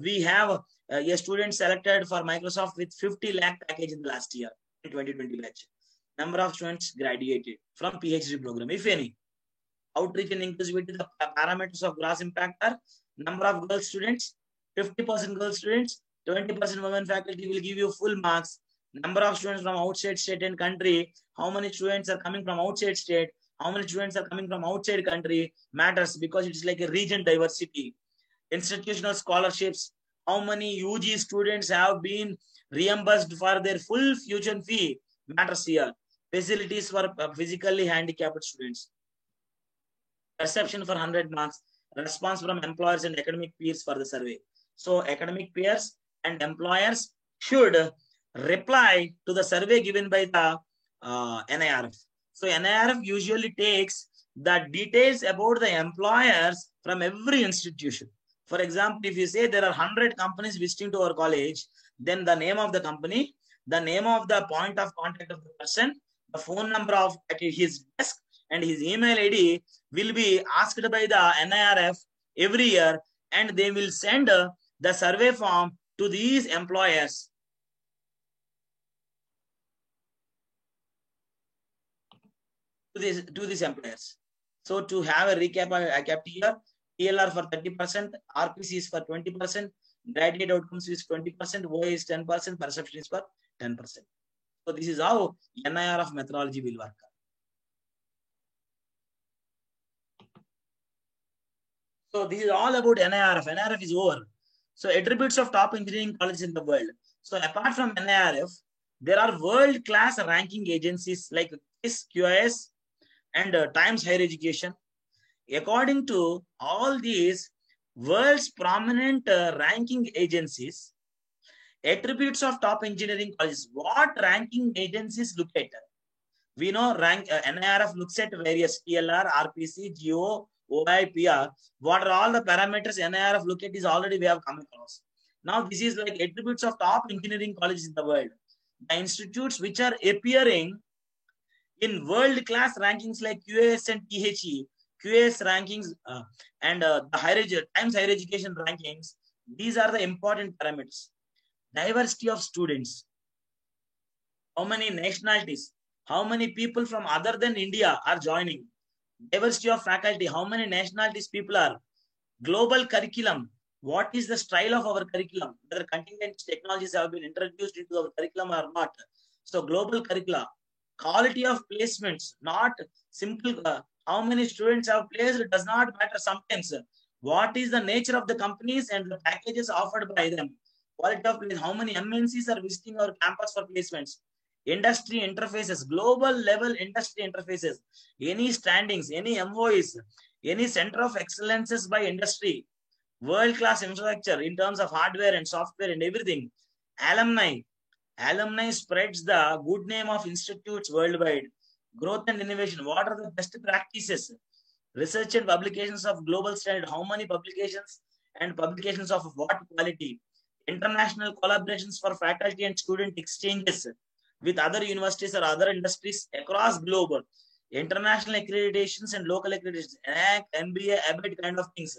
we have a student selected for Microsoft with 50 lakh package in the last year, in 2020 batch. Number of students graduated from PhD program, if any. Outreach and inclusivity, the parameters of gross impact are number of girl students, 50% girl students, 20% women faculty will give you full marks. Number of students from outside state and country, how many students are coming from outside state, how many students are coming from outside country matters, because it's like a region diversity. Institutional scholarships, how many UG students have been reimbursed for their full tuition fee matters here. Facilities for physically handicapped students. Perception for 100 marks. Response from employers and academic peers for the survey. So academic peers and employers should reply to the survey given by the NIRF. So NIRF usually takes the details about the employers from every institution. For example, if you say there are 100 companies visiting to our college, then the name of the company, the name of the point of contact of the person, the phone number of at his desk, and his email ID will be asked by the NIRF every year, and they will send the survey form to these employers. To these employers. So to have a recap, I kept here TLR for 30%, RPC is for 20%, graduate outcomes is 20%, OA is 10%, perception is for 10%. So this is how NIRF methodology will work. So this is all about NIRF. NIRF is over. So attributes of top engineering colleges in the world. So apart from NIRF, there are world-class ranking agencies like QIS and Times Higher Education. According to all these world's prominent ranking agencies, attributes of top engineering colleges, what ranking agencies look at? We know NIRF looks at various TLR, RPC, GO, OI, PR. What are all the parameters NIRF look at is already we have come across. Now this is like attributes of top engineering colleges in the world. The institutes which are appearing in world-class rankings like QAS and THE, QAS rankings and the Times Higher Education rankings, these are the important parameters. Diversity of students. How many nationalities? How many people from other than India are joining? Diversity of faculty. How many nationalities people are? Global curriculum. What is the style of our curriculum? Whether contingent technologies have been introduced into our curriculum or not. So global curricula. Quality of placements, not simple how many students have placed, it does not matter sometimes. What is the nature of the companies and the packages offered by them? Quality of place, how many MNCs are visiting our campus for placements? Industry interfaces, global level industry interfaces, any standings, any MOEs, any center of excellences by industry, world-class infrastructure in terms of hardware and software and everything. Alumni spreads the good name of institutes worldwide. Growth and innovation. What are the best practices? Research and publications of global standard. How many publications and publications of what quality? International collaborations for faculty and student exchanges with other universities or other industries across globe. International accreditations and local accreditations. NAAC, NBA, ABET kind of things.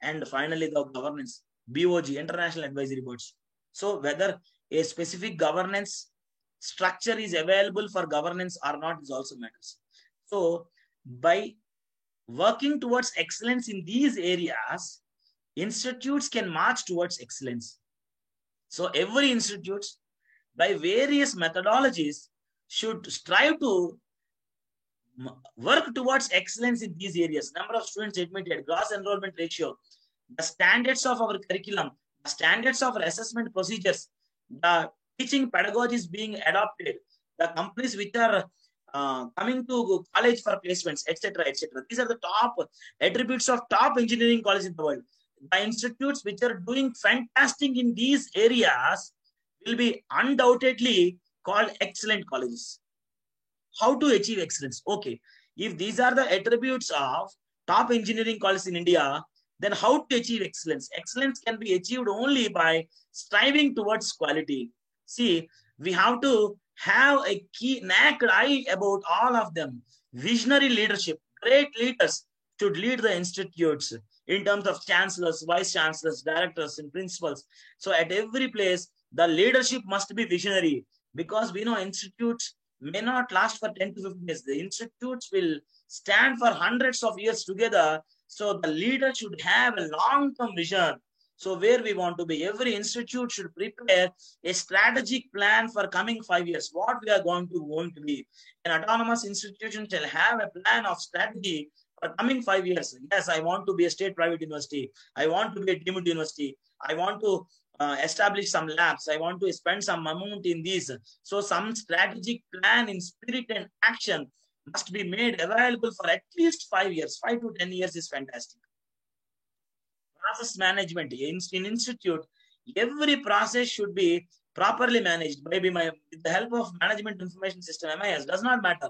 And finally, the governance. BOG, International Advisory Boards. So whether a specific governance structure is available for governance or not is also matters. So by working towards excellence in these areas, institutes can march towards excellence. So every institute by various methodologies should strive to work towards excellence in these areas. Number of students admitted, gross enrollment ratio, the standards of our curriculum, the standards of our assessment procedures, the teaching pedagogies being adopted, the companies which are coming to college for placements, etc., etc. These are the top attributes of top engineering colleges in the world. The institutes which are doing fantastic in these areas will be undoubtedly called excellent colleges. How to achieve excellence? Okay, if these are the attributes of top engineering colleges in India, then how to achieve excellence? Excellence can be achieved only by striving towards quality. See, we have to have a key naked eye about all of them. Visionary leadership, great leaders should lead the institutes in terms of chancellors, vice chancellors, directors, and principals. So at every place, the leadership must be visionary, because we know institutes may not last for 10 to 15 years. The institutes will stand for hundreds of years together. So the leader should have a long-term vision. So where we want to be, every institute should prepare a strategic plan for coming 5 years. What we are going to be. An autonomous institution shall have a plan of strategy for coming 5 years. Yes, I want to be a state private university. I want to be a deemed university. I want to establish some labs. I want to spend some amount in these. So some strategic plan in spirit and action must be made available for at least 5 years. 5 to 10 years is fantastic. Process management. In institute, every process should be properly managed by with the help of management information system, MIS. Does not matter.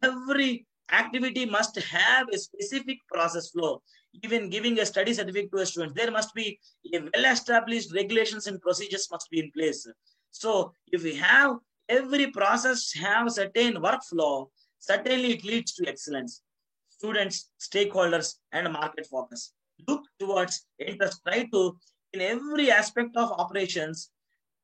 Every activity must have a specific process flow. Even giving a study certificate to a student, there must be a well-established regulations and procedures must be in place. So if we have every process have certain workflow, certainly it leads to excellence. Students, stakeholders, and market focus. Look towards interest. Try to, in every aspect of operations,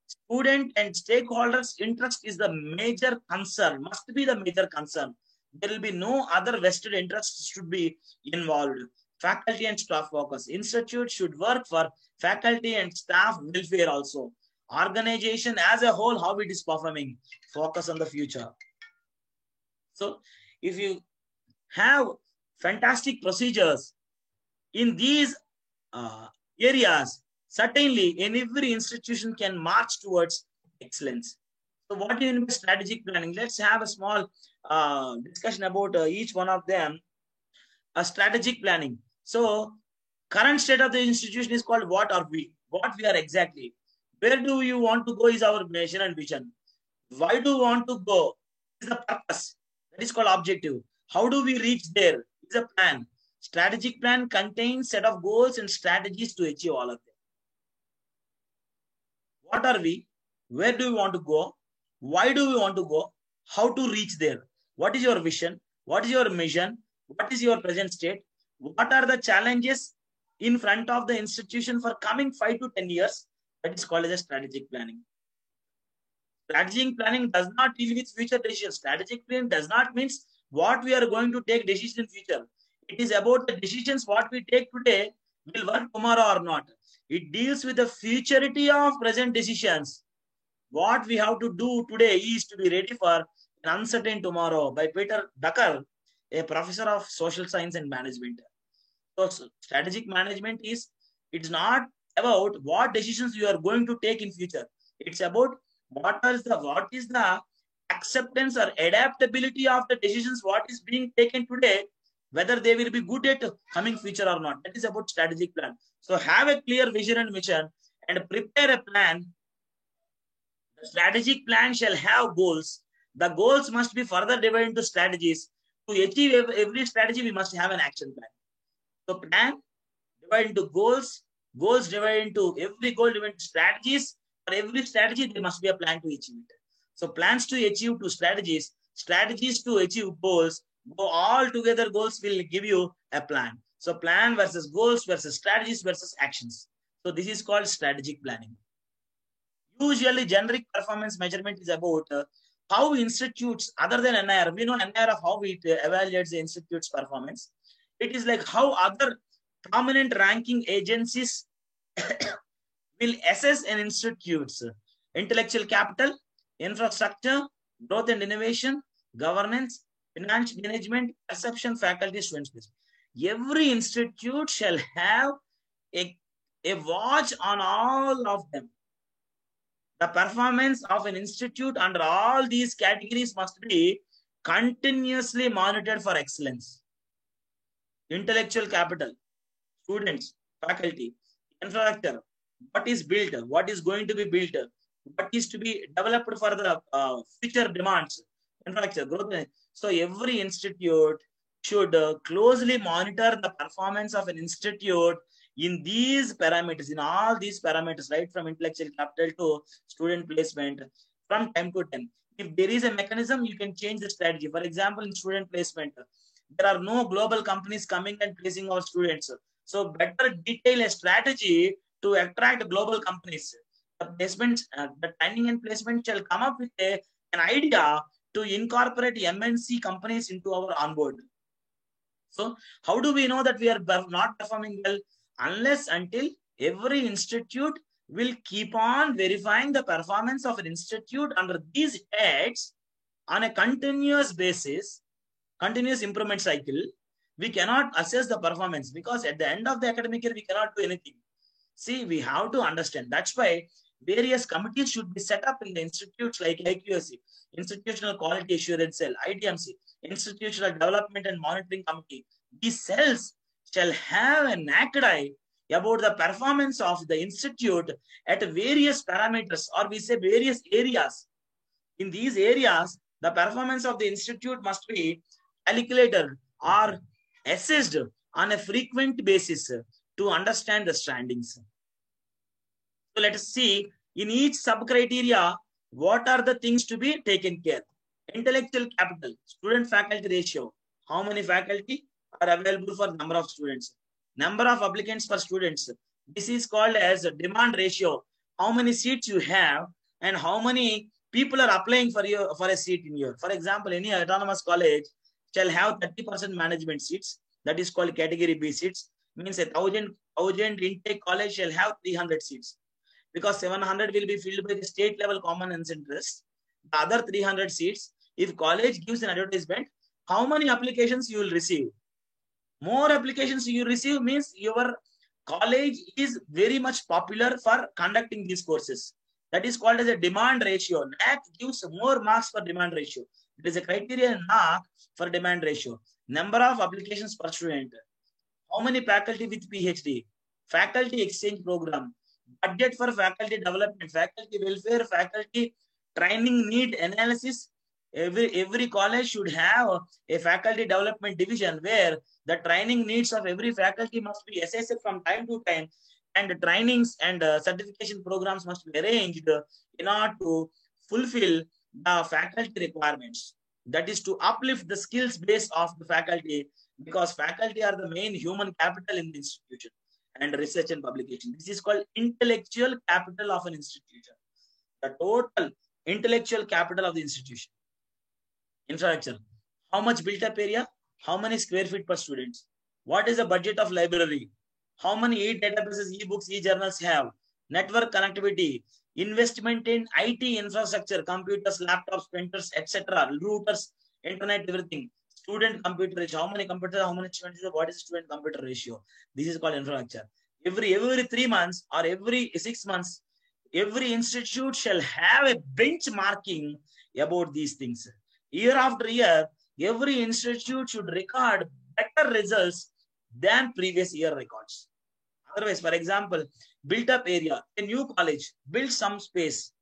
student and stakeholders' interest is the major concern, must be the major concern. There will be no other vested interests should be involved. Faculty and staff focus. Institute should work for faculty and staff welfare also. Organization as a whole, how it is performing. Focus on the future. So if you have fantastic procedures in these areas, certainly in every institution can march towards excellence. So what do you mean by strategic planning? Let's have a small discussion about each one of them. Strategic planning. So current state of the institution is called what are we? What we are exactly. Where do you want to go is our mission and vision. Why do you want to go? Is the purpose. That is called objective. How do we reach there? Is a plan. Strategic plan contains set of goals and strategies to achieve all of them. What are we? Where do we want to go? Why do we want to go? How to reach there? What is your vision? What is your mission? What is your present state? What are the challenges in front of the institution for coming 5 to 10 years? That is called as a strategic planning. Strategic planning does not deal with future decisions. Strategic planning does not mean what we are going to take decisions in future. It is about the decisions what we take today will work tomorrow or not. It deals with the futurity of present decisions. What we have to do today is to be ready for An Uncertain Tomorrow by Peter Drucker, a professor of social science and management. So strategic management it's not about what decisions you are going to take in future. It's about what is the acceptance or adaptability of the decisions what is being taken today, whether they will be good at coming future or not. That is about strategic plan. So have a clear vision and mission and prepare a plan. The strategic plan shall have goals. The goals must be further divided into strategies. To achieve every strategy, we must have an action plan. So plan divided into goals, goals divided into every goal divided into strategies. For every strategy, there must be a plan to achieve it. So plans to achieve two strategies, strategies to achieve goals, go all together. Goals will give you a plan. So plan versus goals versus strategies versus actions. So this is called strategic planning. Usually, generic performance measurement is about how institutes other than NIR, we know NIR of how it evaluates the institute's performance. It is like how other prominent ranking agencies will assess an institute's intellectual capital, infrastructure, growth and innovation, governance, finance management, perception, faculty, students. Every institute shall have a watch on all of them. The performance of an institute under all these categories must be continuously monitored for excellence. Intellectual capital, students, faculty, infrastructure, what is built, what is going to be built, what is to be developed for the future demands, infrastructure, growth. So every institute should closely monitor the performance of an institute in these parameters, in all these parameters, right from intellectual capital to student placement, from time to time. If there is a mechanism, you can change the strategy. For example, in student placement, there are no global companies coming and placing our students. So better detail a strategy to attract global companies. The placement, the training and placement shall come up with an idea to incorporate MNC companies into our onboard. So how do we know that we are not performing well? Unless until every institute will keep on verifying the performance of an institute under these heads on a continuous basis, continuous improvement cycle. We cannot assess the performance because at the end of the academic year, we cannot do anything. See, we have to understand. That's why various committees should be set up in the institutes like IQAC, Institutional Quality Assurance Cell, IDMC, Institutional Development and Monitoring Committee. These cells shall have a naked eye about the performance of the institute at various parameters, or we say various areas. In these areas, the performance of the institute must be calculated or assessed on a frequent basis to understand the standings. So let us see in each sub-criteria, what are the things to be taken care. Intellectual capital, student-faculty ratio, how many faculty are available for number of students. Number of applicants per students. This is called as demand ratio. How many seats you have and how many people are applying for a seat in your. For example, any autonomous college shall have 30% management seats. That is called category B seats. Means 1,000 intake college shall have 300 seats. Because 700 will be filled by the state level common interest. The other 300 seats, if college gives an advertisement, how many applications you will receive? More applications you receive means your college is very much popular for conducting these courses. That is called as a demand ratio. NAAC gives more marks for demand ratio. It is a criteria in NAAC for demand ratio. Number of applications per student. How many faculty with PhD? Faculty exchange program. Budget for faculty development, faculty welfare, faculty training need analysis. Every college should have a faculty development division where the training needs of every faculty must be assessed from time to time, and the trainings and certification programs must be arranged in order to fulfill the faculty requirements. That is to uplift the skills base of the faculty, because faculty are the main human capital in the institution and research and publication. This is called intellectual capital of an institution. The total intellectual capital of the institution. Infrastructure. How much built up area? How many square feet per students? What is the budget of library? How many e-databases, e-books, e-journals have? Network connectivity. investment in IT infrastructure, computers, laptops, printers, etc., routers, internet, everything. Student computer ratio, how many computers, how many students, what is student computer ratio? This is called infrastructure. Every 3 months or every 6 months, every institute shall have a benchmarking about these things. Year after year, every institute should record better results than previous year records. Otherwise, for example, built up area, a new college, build some space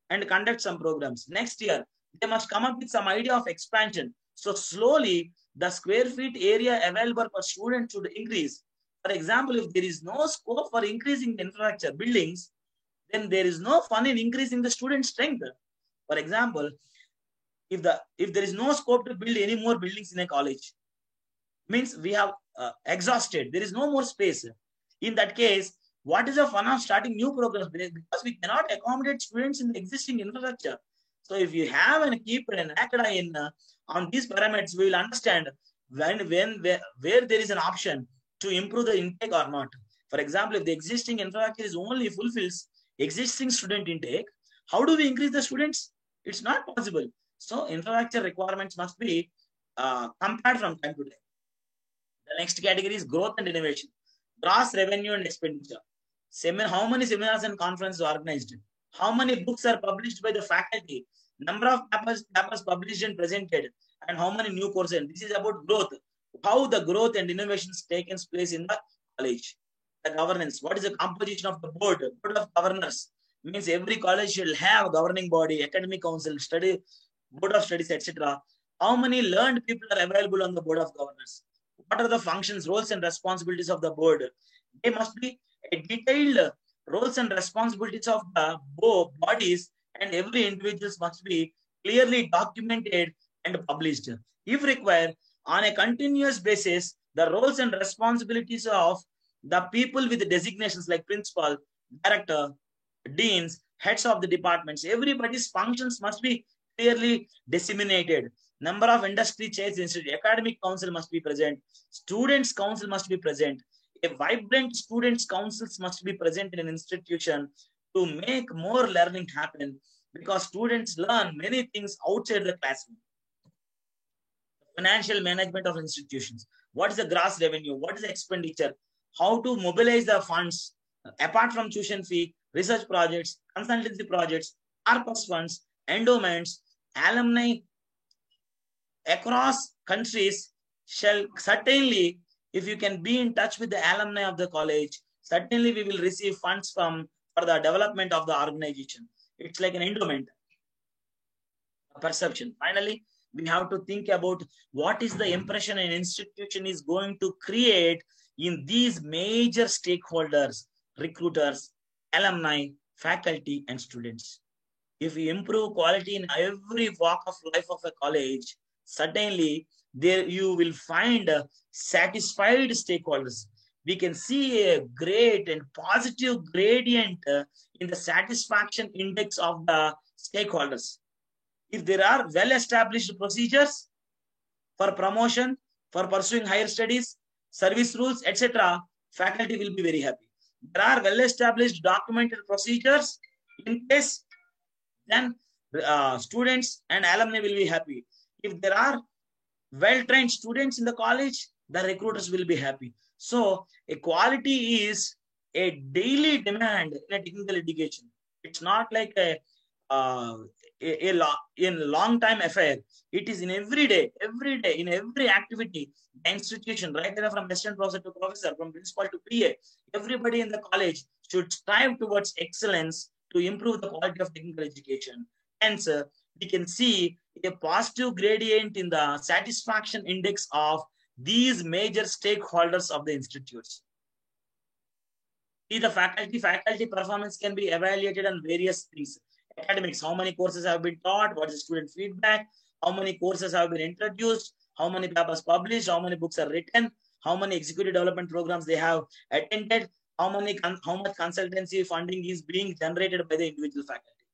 and conduct some programs. Next year, they must come up with some idea of expansion. So slowly, the square feet area available per student should increase. For example, if there is no scope for increasing the infrastructure buildings, then there is no fun in increasing the student strength. For example, if there is no scope to build any more buildings in a college, means we have exhausted. There is no more space. In that case, what is the fun of starting new programs? Because we cannot accommodate students in the existing infrastructure. So if you have and keep an academic in on these parameters, we will understand where there is an option to improve the intake or not. For example, if the existing infrastructure is only fulfills existing student intake, how do we increase the students? It's not possible. So infrastructure requirements must be compared from time to time. The next category is growth and innovation. Gross revenue and expenditure. How many seminars and conferences are organized? How many books are published by the faculty? Number of papers published and presented, and how many new courses. This is about growth. How the growth and innovations taken place in the college. The governance. What is the composition of the board? Board of governors means every college should have a governing body, academic council, study, board of studies, etc. How many learned people are available on the board of governors? What are the functions, roles, and responsibilities of the board? They must be a detailed roles and responsibilities of the bodies, and every individual must be clearly documented and published. If required, on a continuous basis, the roles and responsibilities of the people with the designations like principal, director, deans, heads of the departments, everybody's functions must be clearly disseminated. Number of industry chairs institute, academic council must be present, students council must be present. A vibrant students councils must be present in an institution to make more learning happen, because students learn many things outside the classroom. Financial management of institutions. What is the gross revenue? What is the expenditure? How to mobilize the funds apart from tuition fee, research projects, consultancy projects, corpus funds, endowments, alumni across countries shall certainly, if you can be in touch with the alumni of the college, certainly we will receive funds for the development of the organization. It's like an endowment. Perception. Finally, we have to think about what is the impression an institution is going to create in these major stakeholders, recruiters, alumni, faculty, and students. If we improve quality in every walk of life of a college, certainly there you will find satisfied stakeholders. We can see a great and positive gradient in the satisfaction index of the stakeholders. If there are well-established procedures for promotion, for pursuing higher studies, service rules, etc., faculty will be very happy. There are well-established documented procedures in place, then students and alumni will be happy. If there are well-trained students in the college, the recruiters will be happy. So equality is a daily demand in a technical education. It's not like a long time affair. It is in every day, in every activity. The institution, right there from assistant professor to professor, from principal to PA, everybody in the college should strive towards excellence to improve the quality of technical education. Hence, we can see a positive gradient in the satisfaction index of these major stakeholders of the institutes. See, the faculty performance can be evaluated on various things. Academics, how many courses have been taught, what is student feedback, how many courses have been introduced, how many papers published, how many books are written, how many executive development programs they have attended, how much consultancy funding is being generated by the individual faculty.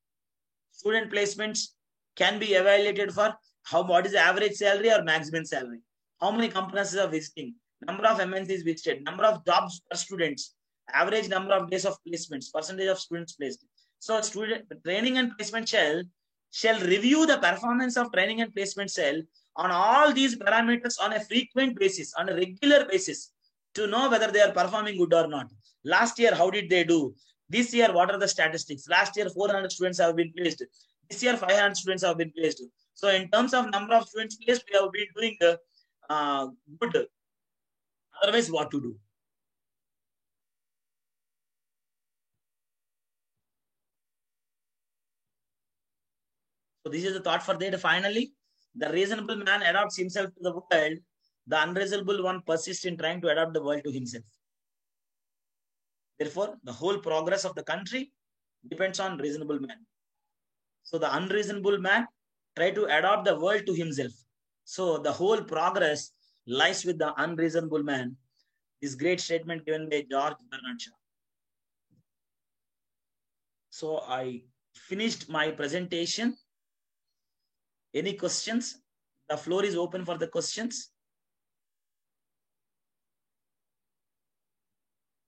Student placements can be evaluated for what is the average salary or maximum salary, how many companies are visiting, number of MNCs visited, number of jobs per students, average number of days of placements, percentage of students placed. So student training and placement shall review the performance of training and placement cell on all these parameters on a frequent basis, on a regular basis, to know whether they are performing good or not. Last year, how did they do? This year, what are the statistics? Last year, 400 students have been placed. This year, 500 students have been placed. So in terms of number of students placed, we have been doing good. Otherwise, what to do? So this is the thought for that. Finally, the reasonable man adapts himself to the world. The unreasonable one persists in trying to adapt the world to himself. Therefore, the whole progress of the country depends on reasonable man. So the unreasonable man try to adapt the world to himself. So the whole progress lies with the unreasonable man. This great statement given by George Bernard Shaw. So I finished my presentation. Any questions? The floor is open for the questions.